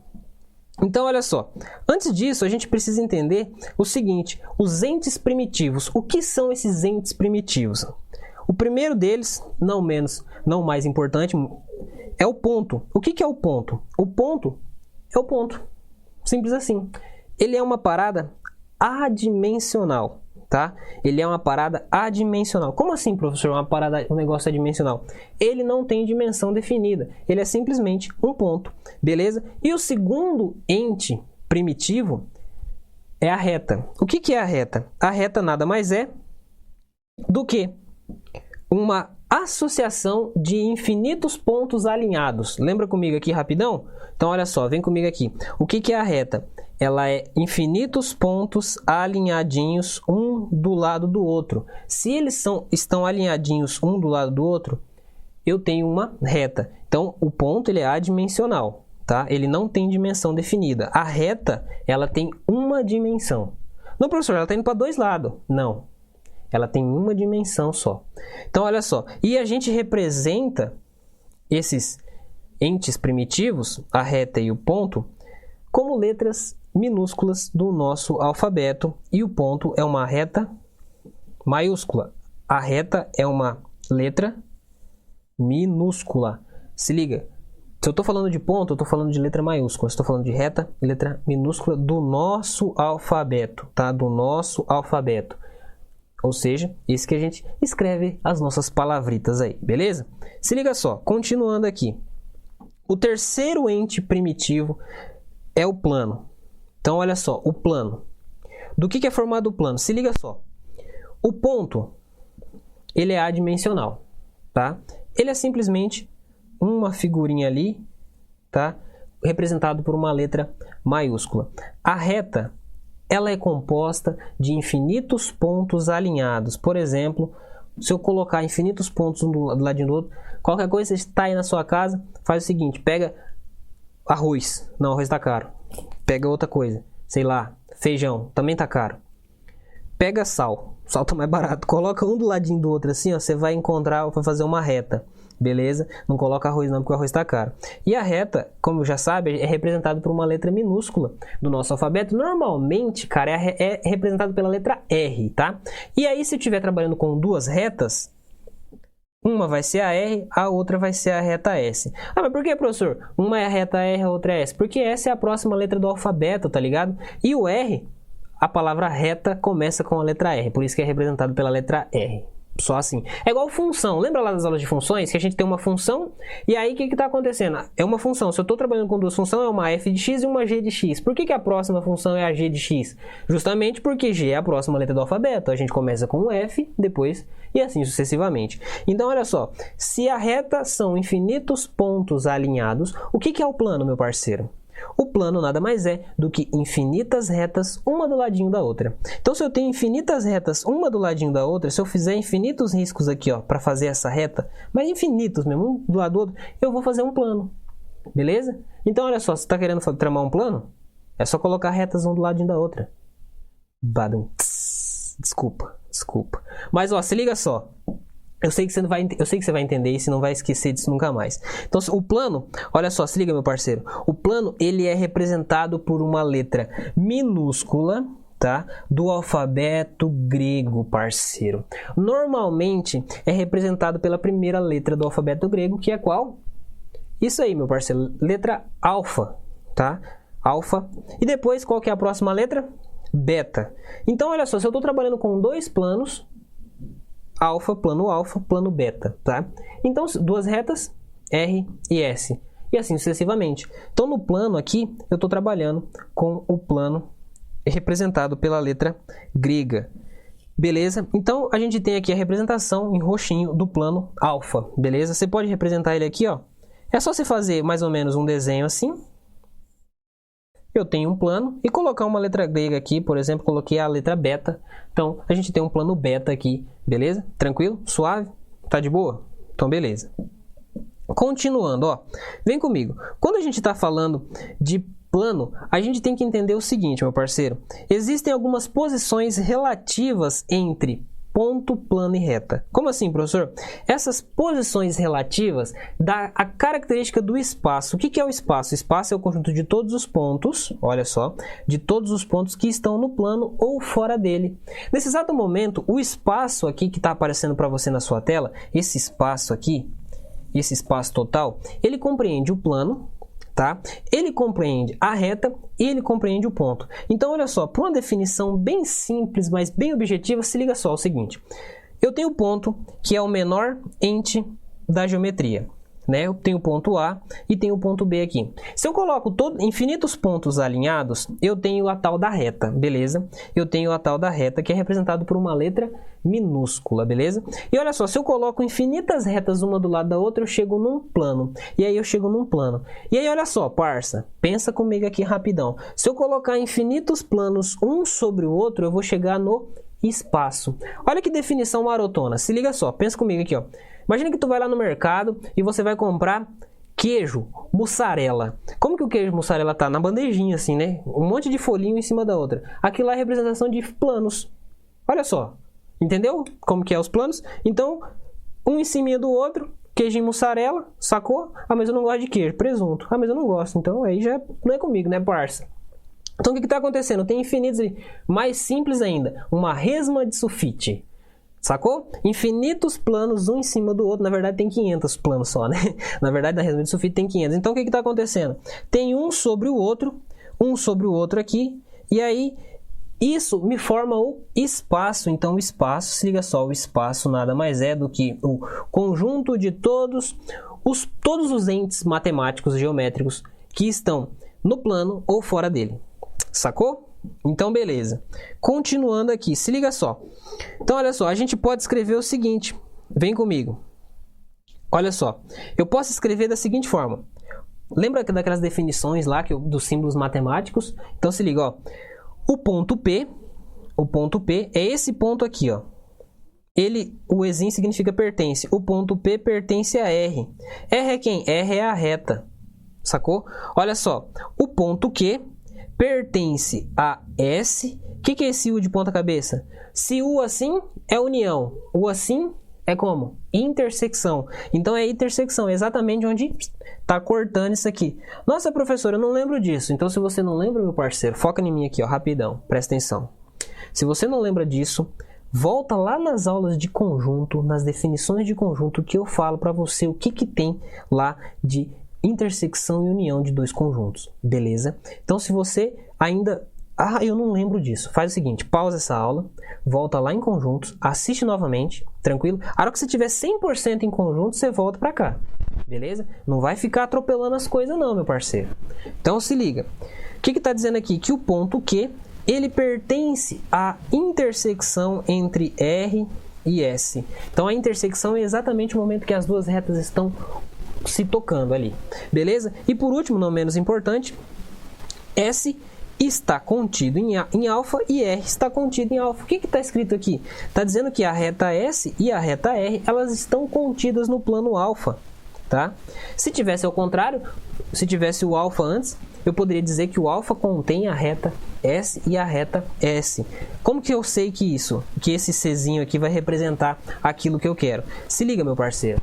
Então, olha só. Antes disso, a gente precisa entender o seguinte. Os entes primitivos. O que são esses entes primitivos? O primeiro deles, não mais importante, é o ponto. O que é o ponto? O ponto é o ponto. Simples assim. Ele é uma parada adimensional. Tá? Ele é uma parada adimensional. Como assim, professor? Um negócio adimensional? Ele não tem dimensão definida. Ele é simplesmente um ponto. Beleza? E o segundo ente primitivo é a reta. O que é a reta? A reta nada mais é do que uma associação de infinitos pontos alinhados. Lembra comigo aqui rapidão? Então, olha só, vem comigo aqui. O que é a reta? Ela é infinitos pontos alinhadinhos um do lado do outro. Se eles estão alinhadinhos um do lado do outro, eu tenho uma reta. Então, o ponto ele é adimensional, tá? Ele não tem dimensão definida. A reta, ela tem uma dimensão. Não, professor, ela está indo para 2 lados. Não, ela tem uma dimensão só. Então, olha só. E a gente representa esses entes primitivos, a reta e o ponto, como letras minúsculas do nosso alfabeto, e o ponto é uma reta maiúscula. A reta é uma letra minúscula. Se liga, se eu estou falando de ponto, eu estou falando de letra maiúscula. Se estou falando de reta, letra minúscula do nosso alfabeto, tá? Do nosso alfabeto. Ou seja, isso que a gente escreve as nossas palavritas aí, beleza? Se liga só, continuando aqui. O terceiro ente primitivo é o plano. Então, olha só, o plano. Do que é formado o plano? Se liga só. O ponto, ele é adimensional, tá? Ele é simplesmente uma figurinha ali, tá? Representado por uma letra maiúscula. A reta ela é composta de infinitos pontos alinhados. Por exemplo, se eu colocar infinitos pontos um do ladinho do outro, qualquer coisa que está aí na sua casa, faz o seguinte, pega arroz, não, arroz está caro. Pega outra coisa, sei lá, feijão, também está caro. Pega sal tá mais barato, coloca um do ladinho do outro assim, ó, você vai encontrar, vai fazer uma reta. Beleza? Não coloca arroz não, porque o arroz está caro. E a reta, como já sabe, é representada por uma letra minúscula do nosso alfabeto. Normalmente, cara, é representado pela letra R, tá? E aí, se eu estiver trabalhando com duas retas, uma vai ser a R, a outra vai ser a reta S. Ah, mas por que, professor? Uma é a reta R, a outra é S? Porque essa é a próxima letra do alfabeto, tá ligado? E o R, a palavra reta começa com a letra R, por isso que é representado pela letra R. Só assim. É igual função. Lembra lá das aulas de funções? Que a gente tem uma função e aí o que está acontecendo? É uma função. Se eu estou trabalhando com duas funções, é uma f de x e uma g de x. Por que a próxima função é a g de x? Justamente porque g é a próxima letra do alfabeto. A gente começa com f, depois e assim sucessivamente. Então, olha só. Se a reta são infinitos pontos alinhados, o que é o plano, meu parceiro? O plano nada mais é do que infinitas retas, uma do ladinho da outra. Então, se eu tenho infinitas retas, uma do ladinho da outra, se eu fizer infinitos riscos aqui, ó, para fazer essa reta, mas infinitos mesmo, um do lado do outro, eu vou fazer um plano. Beleza? Então, olha só, se está querendo tramar um plano, é só colocar retas um do ladinho da outra. Badum. Desculpa. Mas, ó, se liga só. Eu sei que você vai entender isso e não vai esquecer disso nunca mais. Então, o plano, olha só, se liga, meu parceiro. O plano, ele é representado por uma letra minúscula, tá? Do alfabeto grego, parceiro. Normalmente, é representado pela primeira letra do alfabeto grego, que é qual? Isso aí, meu parceiro. Letra alfa, tá? Alfa. E depois, qual que é a próxima letra? Beta. Então, olha só, se eu estou trabalhando com dois planos, alfa, plano beta, tá? Então, duas retas, R e S. E assim sucessivamente. Então, no plano aqui, eu estou trabalhando com o plano representado pela letra grega. Beleza? Então, a gente tem aqui a representação em roxinho do plano alfa. Beleza? Você pode representar ele aqui, ó. É só você fazer mais ou menos um desenho assim. Eu tenho um plano e colocar uma letra grega aqui, por exemplo, coloquei a letra beta. Então, a gente tem um plano beta aqui, beleza? Tranquilo? Suave? Tá de boa? Então, beleza. Continuando, ó. Vem comigo. Quando a gente está falando de plano, a gente tem que entender o seguinte, meu parceiro. Existem algumas posições relativas entre ponto, plano e reta. Como assim, professor? Essas posições relativas dão a característica do espaço. O que é o espaço? O espaço é o conjunto de todos os pontos, olha só, de todos os pontos que estão no plano ou fora dele. Nesse exato momento, o espaço aqui que está aparecendo para você na sua tela, esse espaço aqui, esse espaço total, ele compreende o plano, tá? Ele compreende a reta e ele compreende o ponto. Então, olha só, para uma definição bem simples, mas bem objetiva, se liga só, é o seguinte. Eu tenho o ponto que é o menor ente da geometria, né? Eu tenho o ponto A e tenho o ponto B aqui. Se eu coloco infinitos pontos alinhados, eu tenho a tal da reta, beleza? Eu tenho a tal da reta que é representado por uma letra minúscula, beleza? E olha só, se eu coloco infinitas retas uma do lado da outra, eu chego num plano. E aí eu chego num plano. E aí olha só, parça, pensa comigo aqui rapidão. Se eu colocar infinitos planos um sobre o outro, eu vou chegar no espaço. Olha que definição marotona. Se liga só, pensa comigo aqui, ó. Imagina que tu vai lá no mercado e você vai comprar queijo mussarela. Como que o queijo mussarela tá? Na bandejinha assim, né? Um monte de folhinho em cima da outra. Aquilo lá é representação de planos. Olha só. Entendeu como que é os planos? Então, um em cima do outro, queijinho mussarela, sacou? Ah, mas eu não gosto de queijo, presunto. Ah, mas eu não gosto. Então, aí já não é comigo, né, parça? Então, o que está acontecendo? Tem infinitos ali. Mais simples ainda, uma resma de sulfite. Sacou? Infinitos planos, um em cima do outro. Na verdade, tem 500 planos só, né? Na verdade, na resma de sulfite tem 500. Então, o que está acontecendo? Tem um sobre o outro aqui. E aí, isso me forma o espaço. Então, o espaço, se liga só, o espaço nada mais é do que o conjunto de todos os entes matemáticos geométricos que estão no plano ou fora dele. Sacou? Então, beleza. Continuando aqui, se liga só. Então, olha só, a gente pode escrever o seguinte. Vem comigo. Olha só, eu posso escrever da seguinte forma. Lembra daquelas definições lá dos símbolos matemáticos? Então, se liga, ó. O ponto P é esse ponto aqui, ó. O exim significa pertence. O ponto P pertence a R. R é quem? R é a reta. Sacou? Olha só. O ponto Q pertence a S. O que é esse U de ponta cabeça? Se U assim é união. U assim é como? Intersecção. Então é intersecção, exatamente onde tá cortando isso aqui. Nossa, professora, eu não lembro disso. Então se você não lembra, meu parceiro, foca em mim aqui, ó, rapidão. Presta atenção. Se você não lembra disso, volta lá nas aulas de conjunto, nas definições de conjunto, que eu falo para você o que tem lá de intersecção e união de dois conjuntos, beleza? Então se você ainda... eu não lembro disso. Faz o seguinte, pausa essa aula, volta lá em conjuntos, assiste novamente, tranquilo? A hora que você tiver 100% em conjunto, você volta para cá, beleza? Não vai ficar atropelando as coisas não, meu parceiro. Então se liga. O que está dizendo aqui? Que o ponto Q, ele pertence à intersecção entre R e S. Então a intersecção é exatamente o momento que as duas retas estão se tocando ali, beleza? E por último, não menos importante, S está contido em alfa e R está contido em alfa. O que está escrito aqui? Está dizendo que a reta S e a reta R, elas estão contidas no plano alfa, tá? Se tivesse ao contrário, se tivesse o alfa antes, eu poderia dizer que o alfa contém a reta S e a reta S. Como que eu sei que esse Czinho aqui vai representar aquilo que eu quero? Se liga, meu parceiro.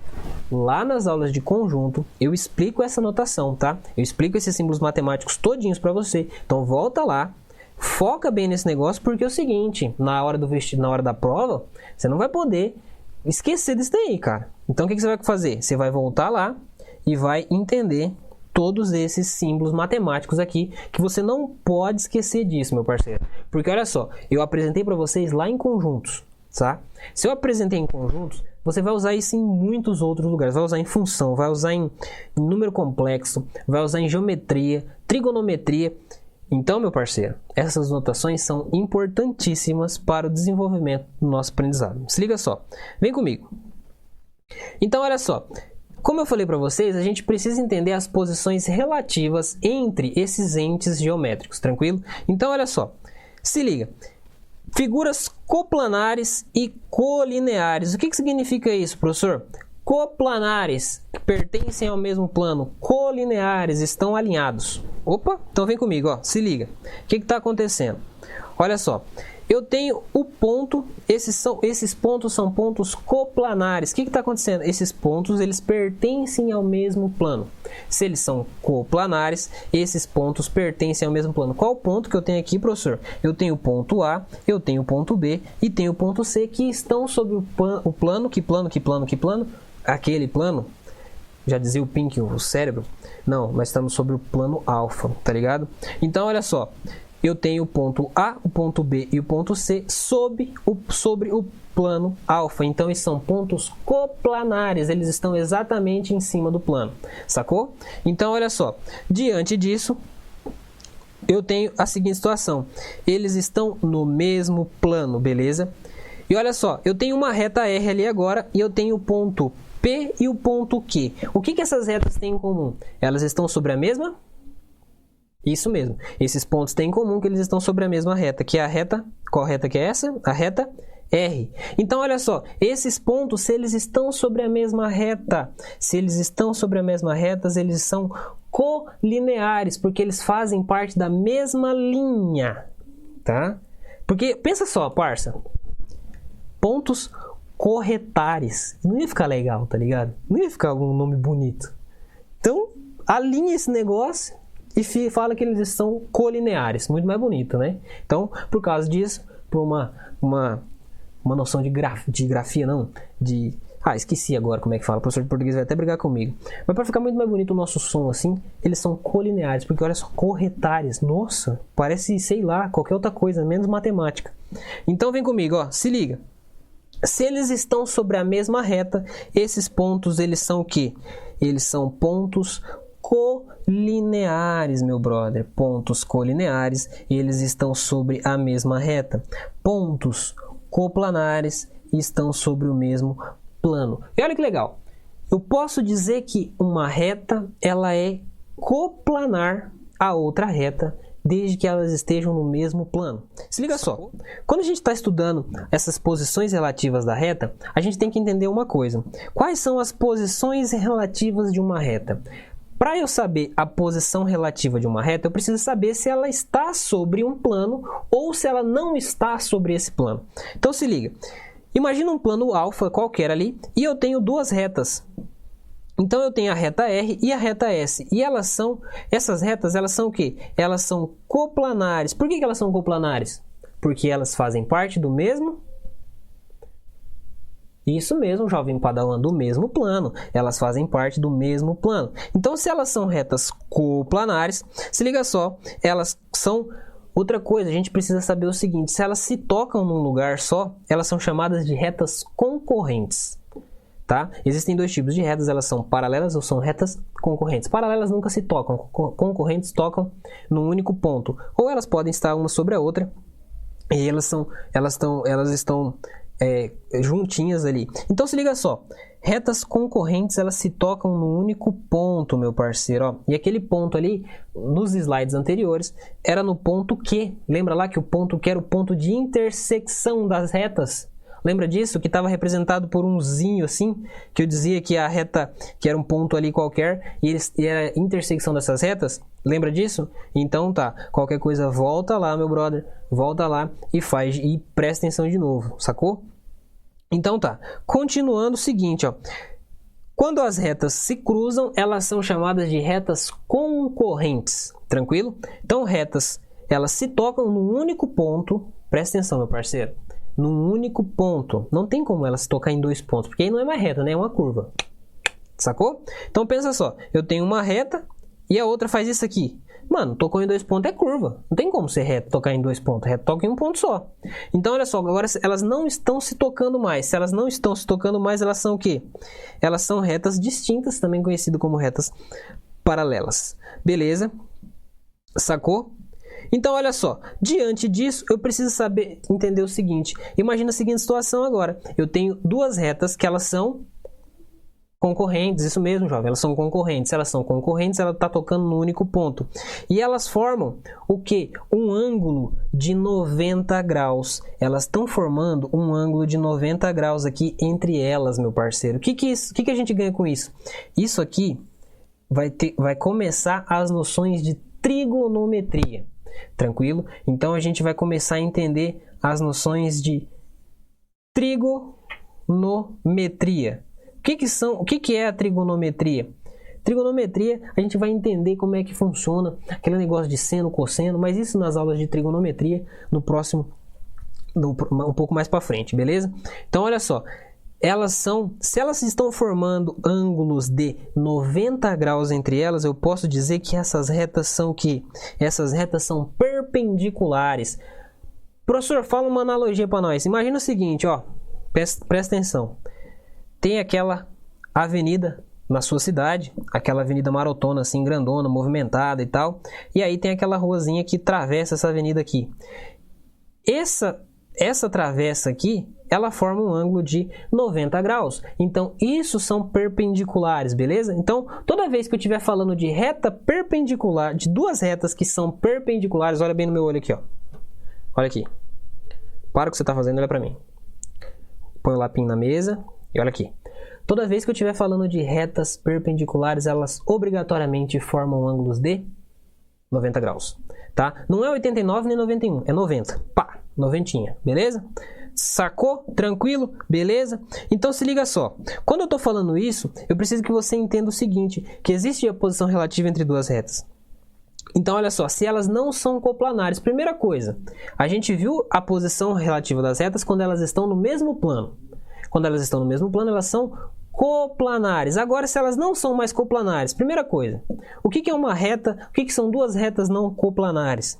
Lá nas aulas de conjunto, eu explico essa notação, tá? Eu explico esses símbolos matemáticos todinhos para você. Então volta lá, foca bem nesse negócio, porque é o seguinte, na hora do vestido, na hora da prova, você não vai poder esquecer disso daí, cara. Então o que você vai fazer? Você vai voltar lá e vai entender todos esses símbolos matemáticos aqui, que você não pode esquecer disso, meu parceiro. Porque olha só, eu apresentei para vocês lá em conjuntos, tá? Se eu apresentei em conjuntos, você vai usar isso em muitos outros lugares. Vai usar em função, vai usar em número complexo, vai usar em geometria, trigonometria. Então, meu parceiro, essas notações são importantíssimas para o desenvolvimento do nosso aprendizado. Se liga só, vem comigo. Então, olha só. Como eu falei para vocês, a gente precisa entender as posições relativas entre esses entes geométricos, tranquilo? Então, olha só, se liga. Figuras coplanares e colineares. O que significa isso, professor? Coplanares pertencem ao mesmo plano, colineares estão alinhados. Opa, então vem comigo, ó, se liga. O que está acontecendo? Olha só. Eu tenho o ponto, esses pontos são pontos coplanares. O que está acontecendo? Esses pontos, eles pertencem ao mesmo plano. Se eles são coplanares, esses pontos pertencem ao mesmo plano. Qual ponto que eu tenho aqui, professor? Eu tenho o ponto A, eu tenho o ponto B e tenho o ponto C, que estão sobre o plano, que plano? Aquele plano, já dizia o Pink, o cérebro. Não, nós estamos sobre o plano alfa, tá ligado? Então, olha só. Eu tenho o ponto A, o ponto B e o ponto C sobre o plano alfa. Então, esses são pontos coplanares. Eles estão exatamente em cima do plano. Sacou? Então, olha só. Diante disso, eu tenho a seguinte situação. Eles estão no mesmo plano, beleza? E olha só. Eu tenho uma reta R ali agora e eu tenho o ponto P e o ponto Q. O que essas retas têm em comum? Elas estão sobre a mesma... Isso mesmo. Esses pontos têm em comum que eles estão sobre a mesma reta, que é a reta... Qual reta que é essa? A reta R. Então, olha só. Esses pontos, se eles estão sobre a mesma reta, eles são colineares, porque eles fazem parte da mesma linha, tá? Porque, pensa só, parça. Pontos corretares. Não ia ficar legal, tá ligado? Não ia ficar um nome bonito. Então, alinha esse negócio... E fala que eles são colineares. Muito mais bonito, né? Então, por causa disso, por uma noção de grafia, não. Esqueci agora como é que fala. O professor de português vai até brigar comigo. Mas para ficar muito mais bonito o nosso som assim, eles são colineares. Porque olha só, corretares. Nossa, parece, sei lá, qualquer outra coisa, menos matemática. Então vem comigo, ó. Se liga. Se eles estão sobre a mesma reta, esses pontos, eles são o quê? Eles são pontos colineares, meu brother. Pontos colineares, eles estão sobre a mesma reta. Pontos coplanares estão sobre o mesmo plano. E olha que legal. Eu posso dizer que uma reta, ela é coplanar a outra reta desde que elas estejam no mesmo plano. Se liga só, quando a gente está estudando essas posições relativas da reta, a gente tem que entender uma coisa. Quais são as posições relativas de uma reta? Para eu saber a posição relativa de uma reta, eu preciso saber se ela está sobre um plano ou se ela não está sobre esse plano. Então se liga, imagina um plano alfa qualquer ali e eu tenho duas retas. Então eu tenho a reta R e a reta S. E essas retas, elas são o quê? Elas são coplanares. Por que elas são coplanares? Porque elas fazem parte do mesmo... Isso mesmo, jovem padawan, do mesmo plano. Elas fazem parte do mesmo plano. Então, se elas são retas coplanares, se liga só, elas são... Outra coisa, a gente precisa saber o seguinte, se elas se tocam num lugar só, elas são chamadas de retas concorrentes. Tá? Existem dois tipos de retas, elas são paralelas ou são retas concorrentes. Paralelas nunca se tocam, concorrentes tocam num único ponto. Ou elas podem estar uma sobre a outra e elas estão juntinhas ali. Então se liga só, retas concorrentes elas se tocam num único ponto, meu parceiro. Ó. E aquele ponto ali, nos slides anteriores, era no ponto Q. Lembra lá que o ponto Q era o ponto de intersecção das retas? Lembra disso? Que estava representado por um zinho assim, que eu dizia que a reta, que era um ponto ali qualquer, e era a intersecção dessas retas? Lembra disso? Então tá, qualquer coisa volta lá, meu brother, volta lá e presta atenção de novo, sacou? Então tá, continuando o seguinte, ó. Quando as retas se cruzam, elas são chamadas de retas concorrentes, tranquilo? Então retas, elas se tocam num único ponto, presta atenção, meu parceiro. Num único ponto. Não tem como ela se tocar em dois pontos, porque aí não é mais reta, né? É uma curva. Sacou? Então pensa só, eu tenho uma reta e a outra faz isso aqui. Mano, tocou em dois pontos é curva. Não tem como ser reta tocar em dois pontos. Reta toca em um ponto só. Então olha só, agora elas não estão se tocando mais. Se elas não estão se tocando mais, elas são o quê? Elas são retas distintas, também conhecido como retas paralelas. Beleza? Sacou? Então, olha só, diante disso, eu preciso entender o seguinte. Imagina a seguinte situação agora. Eu tenho duas retas que elas são concorrentes. Isso mesmo, jovem, elas são concorrentes. Se elas são concorrentes, ela está tocando no único ponto. E elas formam o quê? Um ângulo de 90 graus. Elas estão formando um ângulo de 90 graus aqui entre elas, meu parceiro. O que a gente ganha com isso? Isso aqui vai começar as noções de trigonometria. Tranquilo? Então a gente vai começar a entender as noções de trigonometria. O que é a trigonometria? Trigonometria, a gente vai entender como é que funciona aquele negócio de seno, cosseno, mas isso nas aulas de trigonometria no próximo, um pouco mais para frente, beleza? Então olha só, se elas estão formando ângulos de 90 graus entre elas, eu posso dizer que essas retas são o quê? Essas retas são perpendiculares. Professor, fala uma analogia para nós. Imagina o seguinte, ó, presta atenção. Tem aquela avenida na sua cidade, aquela avenida marotona assim, grandona, movimentada e tal, e aí tem aquela ruazinha que atravessa essa avenida aqui. Essa travessa aqui, ela forma um ângulo de 90 graus. Então, isso são perpendiculares, beleza? Então, toda vez que eu estiver falando de reta perpendicular, de duas retas que são perpendiculares, olha bem no meu olho aqui, ó. Olha aqui. Para o que você está fazendo, olha para mim. Põe o lapinho na mesa e olha aqui. Toda vez que eu estiver falando de retas perpendiculares, elas obrigatoriamente formam ângulos de 90 graus, tá? Não é 89 nem 91, é 90. Pá, 90, beleza? Sacou? Tranquilo? Beleza? Então se liga só. Quando eu estou falando isso, eu preciso que você entenda o seguinte, que existe a posição relativa entre duas retas. Então olha só, se elas não são coplanares, primeira coisa, a gente viu a posição relativa das retas quando elas estão no mesmo plano. Quando elas estão no mesmo plano, elas são coplanares. Agora, se elas não são mais coplanares, primeira coisa, o que é uma reta? O que são duas retas não coplanares?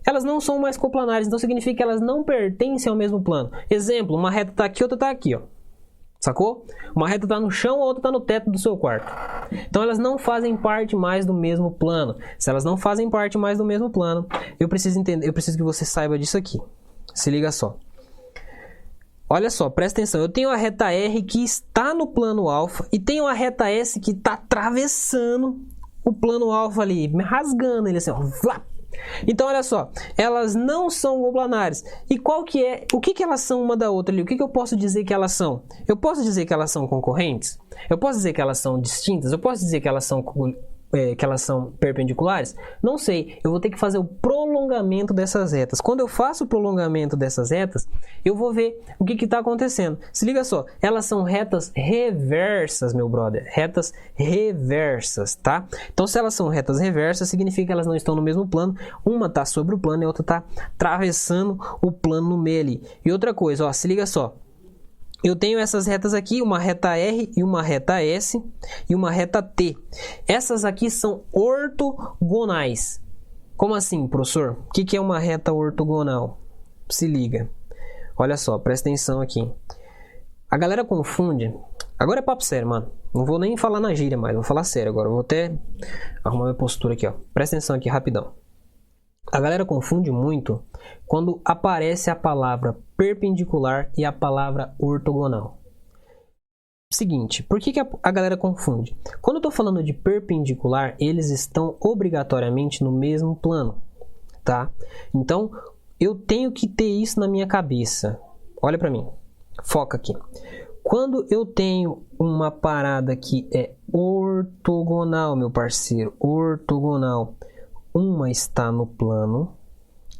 Elas não são mais coplanares, então significa que elas não pertencem ao mesmo plano. Exemplo, uma reta está aqui, outra está aqui, ó. Sacou? Uma reta está no chão, a outra está no teto do seu quarto. Então elas não fazem parte mais do mesmo plano. Se elas não fazem parte mais do mesmo plano, eu preciso que você saiba disso aqui. Se liga só. Olha só, presta atenção. Eu tenho a reta R que está no plano alfa e tenho a reta S que está atravessando o plano alfa ali, rasgando ele assim, ó. Então, olha só, elas não são coplanares. E o que elas são uma da outra ali? O que eu posso dizer que elas são? Eu posso dizer que elas são concorrentes? Eu posso dizer que elas são distintas? Eu posso dizer que elas são perpendiculares? Não sei, eu vou ter que fazer o prolongamento dessas retas. Quando eu faço o prolongamento dessas retas, eu vou ver o que está acontecendo. Se liga só, elas são retas reversas, meu brother, retas reversas, tá? Então, se elas são retas reversas, significa que elas não estão no mesmo plano, uma está sobre o plano e a outra está atravessando o plano no meio ali. E outra coisa, ó, se liga só, eu tenho essas retas aqui, uma reta R e uma reta S e uma reta T. Essas aqui são ortogonais. Como assim, professor? O que é uma reta ortogonal? Se liga. Olha só, presta atenção aqui. A galera confunde. Agora é papo sério, mano. Não vou nem falar na gíria mais, vou falar sério agora. Vou até arrumar minha postura aqui, ó. Presta atenção aqui, rapidão. A galera confunde muito quando aparece a palavra perpendicular e a palavra ortogonal. Seguinte, por que a galera confunde? Quando eu estou falando de perpendicular, eles estão obrigatoriamente no mesmo plano, tá? Então, eu tenho que ter isso na minha cabeça. Olha para mim, foca aqui. Quando eu tenho uma parada que é ortogonal, meu parceiro, ortogonal, uma está no plano,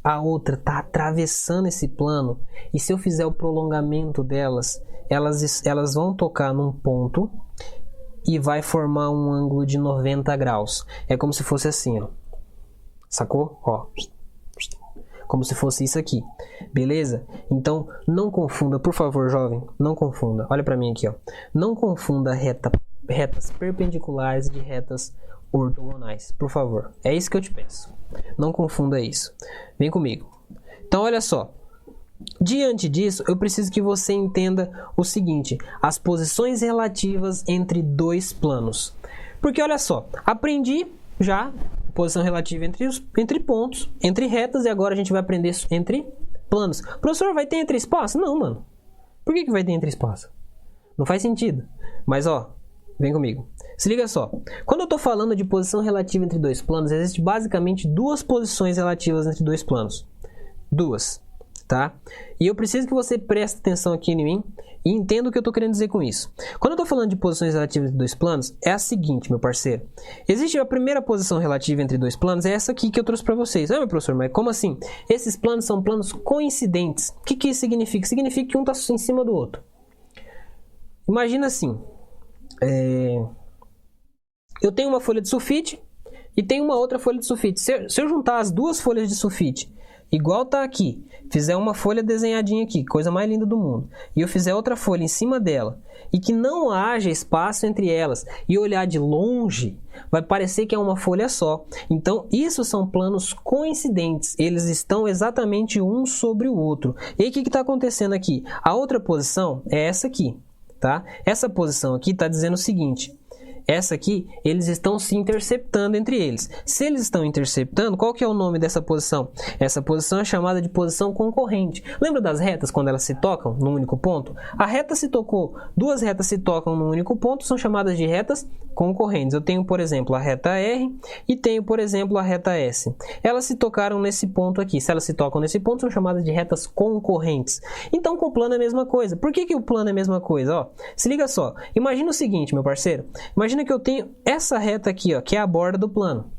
a outra está atravessando esse plano, e se eu fizer o prolongamento delas, elas vão tocar num ponto e vai formar um ângulo de 90 graus. É como se fosse assim, ó. Sacou? Ó. Como se fosse isso aqui. Beleza? Então, não confunda, por favor, jovem, não confunda. Olha para mim aqui, ó. Não confunda retas perpendiculares de retas ortogonais, por favor. É isso que eu te peço. Não confunda isso. Vem comigo. Então, olha só. Diante disso, eu preciso que você entenda o seguinte: as posições relativas entre dois planos. Porque, olha só, aprendi já posição relativa entre pontos, entre retas, e agora a gente vai aprender entre planos. Professor, vai ter entre espaço? Não, mano. Por que vai ter entre espaço? Não faz sentido. Mas, ó, vem comigo. Se liga só. Quando eu estou falando de posição relativa entre dois planos, existe basicamente duas posições relativas entre dois planos. Duas, tá? E eu preciso que você preste atenção aqui em mim e entenda o que eu estou querendo dizer com isso. Quando eu estou falando de posições relativas entre dois planos, é a seguinte, meu parceiro. Existe a primeira posição relativa entre dois planos, é essa aqui que eu trouxe para vocês. Ah, meu professor, mas como assim? Esses planos são planos coincidentes. O que isso significa? Significa que um está em cima do outro. Imagina assim. Eu tenho uma folha de sulfite e tenho uma outra folha de sulfite. Se eu juntar as duas folhas de sulfite, igual tá aqui, fizer uma folha desenhadinha aqui, coisa mais linda do mundo, e eu fizer outra folha em cima dela, e que não haja espaço entre elas, e olhar de longe, vai parecer que é uma folha só. Então, isso são planos coincidentes. Eles estão exatamente um sobre o outro. E aí, o que está acontecendo aqui? A outra posição é essa aqui, tá? Essa posição aqui está dizendo o seguinte: essa aqui, eles estão se interceptando entre eles. Se eles estão interceptando, qual que é o nome dessa posição? Essa posição é chamada de posição concorrente. Lembra das retas quando elas se tocam num único ponto? A reta se tocou, duas retas se tocam num único ponto, são chamadas de retas concorrentes. Eu tenho, por exemplo, a reta R e tenho, por exemplo, a reta S. Elas se tocaram nesse ponto aqui. Se elas se tocam nesse ponto, são chamadas de retas concorrentes. Então, com o plano é a mesma coisa. Por que o plano é a mesma coisa? Ó, se liga só. Imagina o seguinte, meu parceiro. Imagina que eu tenho essa reta aqui, ó, que é a borda do plano.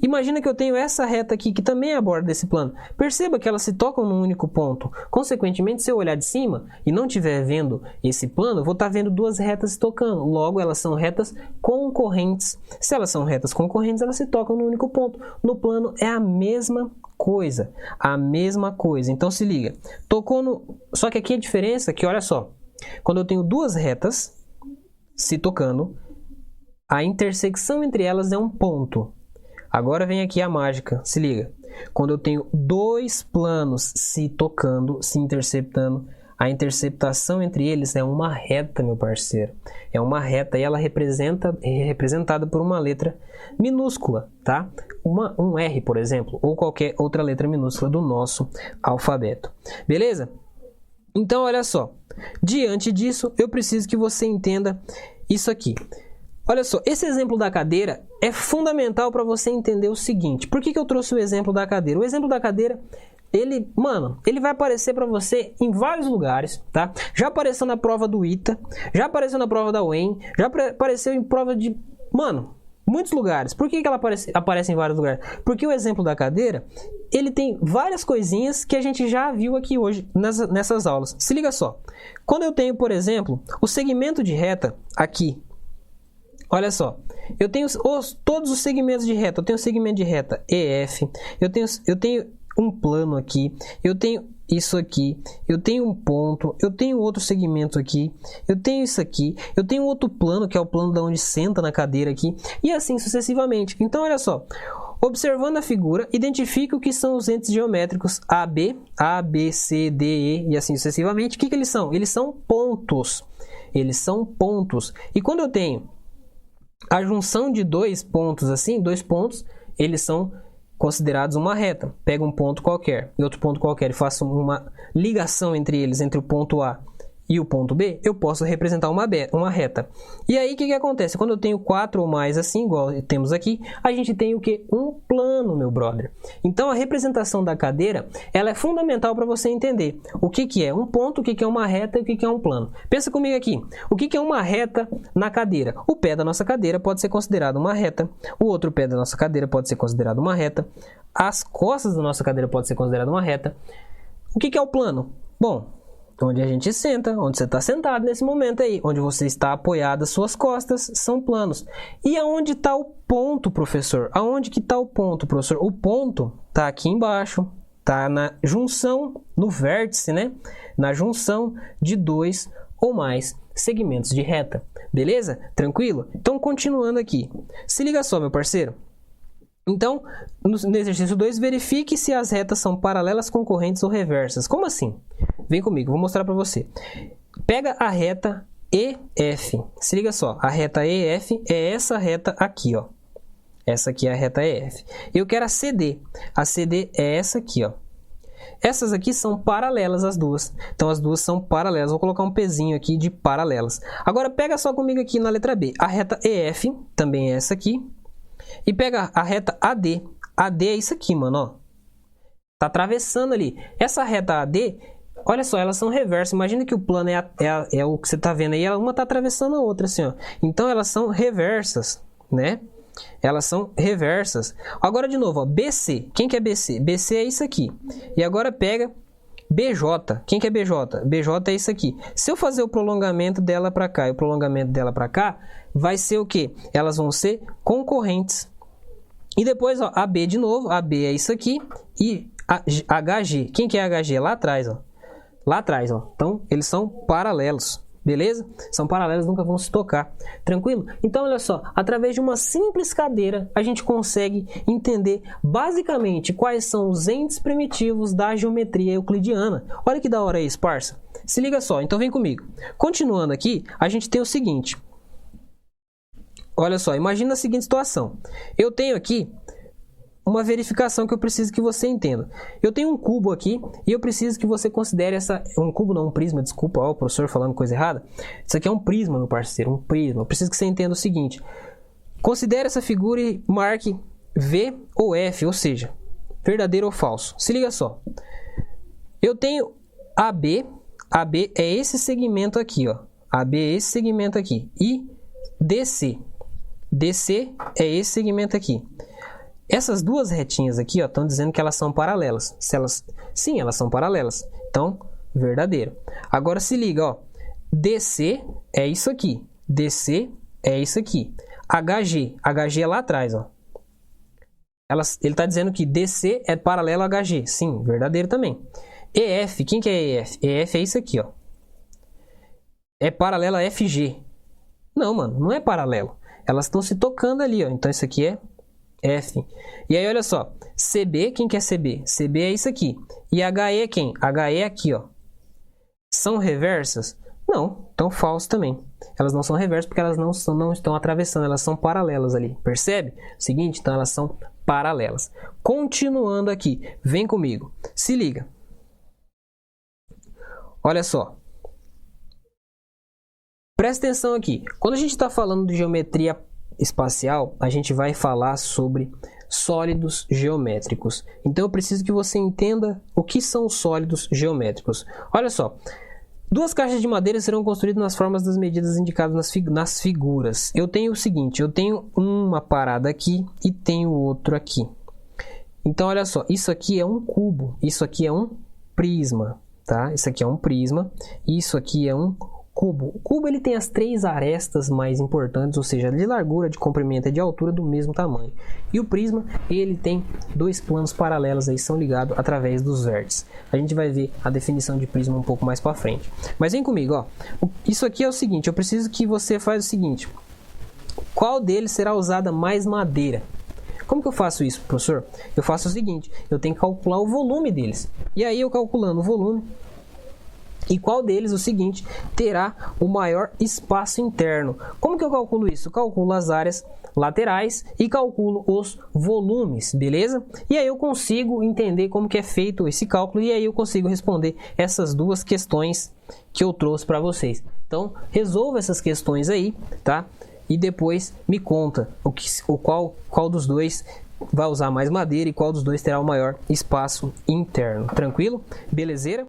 Imagina que eu tenho essa reta aqui, que também é a borda desse plano. Perceba que elas se tocam num único ponto. Consequentemente, se eu olhar de cima e não estiver vendo esse plano, eu vou estar vendo duas retas se tocando. Logo, elas são retas concorrentes. Se elas são retas concorrentes, elas se tocam num único ponto. No plano é a mesma coisa. A mesma coisa. Então, se liga. Tocou no... Só que aqui a diferença é que, olha só. Quando eu tenho duas retas se tocando, a intersecção entre elas é um ponto. Agora vem aqui a mágica, se liga. Quando eu tenho dois planos se tocando, se interceptando, a interceptação entre eles é uma reta, meu parceiro. É uma reta e ela é representada por uma letra minúscula, tá? Um R, por exemplo, ou qualquer outra letra minúscula do nosso alfabeto. Beleza? Então, olha só. Diante disso, eu preciso que você entenda isso aqui. Olha só, esse exemplo da cadeira é fundamental para você entender o seguinte. Por que eu trouxe o exemplo da cadeira? O exemplo da cadeira, ele vai aparecer para você em vários lugares, tá? Já apareceu na prova do ITA, já apareceu na prova da UEM, já apareceu em prova de, muitos lugares. Por que ela aparece em vários lugares? Porque o exemplo da cadeira, ele tem várias coisinhas que a gente já viu aqui hoje nessas aulas. Se liga só. Quando eu tenho, por exemplo, o segmento de reta aqui, olha só, eu tenho todos os segmentos de reta. Eu tenho o segmento de reta EF, eu tenho um plano aqui, eu tenho isso aqui, eu tenho um ponto, eu tenho outro segmento aqui, eu tenho isso aqui, eu tenho outro plano, que é o plano de onde senta na cadeira aqui, e assim sucessivamente. Então, olha só, observando a figura, identifique o que são os entes geométricos AB, A, B, C, D, E, e assim sucessivamente. O que eles são? Eles são pontos. Eles são pontos. E quando eu tenho a junção de dois pontos assim, dois pontos, eles são considerados uma reta. Pega um ponto qualquer e outro ponto qualquer e faço uma ligação entre eles, entre o ponto A e o ponto B, eu posso representar uma reta. E aí o que acontece? Quando eu tenho 4 ou mais assim, igual temos aqui, a gente tem o que? Um plano, meu brother. Então a representação da cadeira, ela é fundamental para você entender o que é um ponto, o que é uma reta e o que é um plano. Pensa comigo aqui, o que é uma reta na cadeira? O pé da nossa cadeira pode ser considerado uma reta, o outro pé da nossa cadeira pode ser considerado uma reta, as costas da nossa cadeira pode ser considerada uma reta. O que é o plano? Bom, onde a gente senta, onde você está sentado nesse momento aí, onde você está apoiado, as suas costas são planos. E aonde está o ponto, professor? Aonde que está o ponto, professor? O ponto está aqui embaixo, está na junção, no vértice, né? Na junção de dois ou mais segmentos de reta. Beleza? Tranquilo? Então, continuando aqui. Se liga só, meu parceiro. Então, no exercício 2, verifique se as retas são paralelas, concorrentes ou reversas. Como assim? Vem comigo, vou mostrar para você. Pega a reta EF. Se liga só, a reta EF é essa reta aqui, ó. Essa aqui é a reta EF. Eu quero a CD. A CD é essa aqui, ó. Essas aqui são paralelas as duas. Então, as duas são paralelas. Vou colocar um pezinho aqui de paralelas. Agora, pega só comigo aqui na letra B. A reta EF também é essa aqui. E pega a reta AD. AD é isso aqui, mano, ó. Tá atravessando ali. Essa reta AD, olha só, elas são reversas. Imagina que o plano é o que você tá vendo aí. Uma tá atravessando a outra, assim, ó. Então, elas são reversas, né? Elas são reversas. Agora, de novo, ó, BC. Quem que é BC? BC é isso aqui. E agora pega BJ. Quem que é BJ? BJ é isso aqui. Se eu fazer o prolongamento dela para cá e o prolongamento dela para cá, vai ser o quê? Elas vão ser concorrentes. E depois, ó, AB de novo. AB é isso aqui. E HG. Quem que é HG? Lá atrás, ó. Lá atrás, ó. Então, eles são paralelos. Beleza? São paralelos, nunca vão se tocar. Tranquilo? Então, olha só. Através de uma simples cadeira, a gente consegue entender basicamente quais são os entes primitivos da geometria euclidiana. Olha que da hora isso, parça. Se liga só. Então, vem comigo. Continuando aqui, a gente tem o seguinte. Olha só. Imagina a seguinte situação. Eu tenho aqui uma verificação que eu preciso que você entenda. Eu tenho um cubo aqui e eu preciso que você considere um cubo não, um prisma, desculpa, ó, o professor falando coisa errada. Isso aqui é um prisma, meu parceiro, um prisma. Eu preciso que você entenda o seguinte. Considere essa figura e marque V ou F, ou seja, verdadeiro ou falso. Se liga só. Eu tenho AB, AB é esse segmento aqui, ó. AB é esse segmento aqui. E DC. DC é esse segmento aqui. Essas duas retinhas aqui, ó, estão dizendo que elas são paralelas. Sim, elas são paralelas. Então, verdadeiro. Agora se liga, ó. DC é isso aqui. DC é isso aqui. HG. HG é lá atrás, ó. Ele está dizendo que DC é paralelo a HG. Sim, verdadeiro também. EF. Quem que é EF? EF é isso aqui, ó. É paralelo a FG. Não, mano, não é paralelo. Elas estão se tocando ali, ó. Então, isso aqui é F. E aí, olha só. CB, quem que é CB? CB é isso aqui. E HE é quem? HE é aqui, ó. São reversas? Não. Então, falso também. Elas não são reversas porque elas não estão atravessando. Elas são paralelas ali. Percebe? Seguinte, então, elas são paralelas. Continuando aqui. Vem comigo. Se liga. Olha só. Presta atenção aqui. Quando a gente está falando de geometria espacial, a gente vai falar sobre sólidos geométricos. Então eu preciso que você entenda o que são sólidos geométricos. Olha só. Duas caixas de madeira serão construídas nas formas das medidas indicadas nas figuras. Eu tenho o seguinte, eu tenho uma parada aqui e tenho outro aqui. Então, olha só, isso aqui é um cubo, isso aqui é um prisma, tá? Isso aqui é um prisma e isso aqui é um cubo. O cubo ele tem as três arestas mais importantes, ou seja, de largura, de comprimento e de altura do mesmo tamanho. E o prisma, ele tem dois planos paralelos aí, são ligados através dos vértices. A gente vai ver a definição de prisma um pouco mais para frente. Mas vem comigo, ó. Isso aqui é o seguinte, eu preciso que você faça o seguinte. Qual deles será usada mais madeira? Como que eu faço isso, professor? Eu faço o seguinte, eu tenho que calcular o volume deles. E aí eu calculando o volume, e qual deles, o seguinte, terá o maior espaço interno. Como que eu calculo isso? Eu calculo as áreas laterais e calculo os volumes, beleza? E aí eu consigo entender como que é feito esse cálculo e aí eu consigo responder essas duas questões que eu trouxe para vocês. Então, resolva essas questões aí, tá? E depois me conta qual dos dois vai usar mais madeira e qual dos dois terá o maior espaço interno. Tranquilo? Belezeira?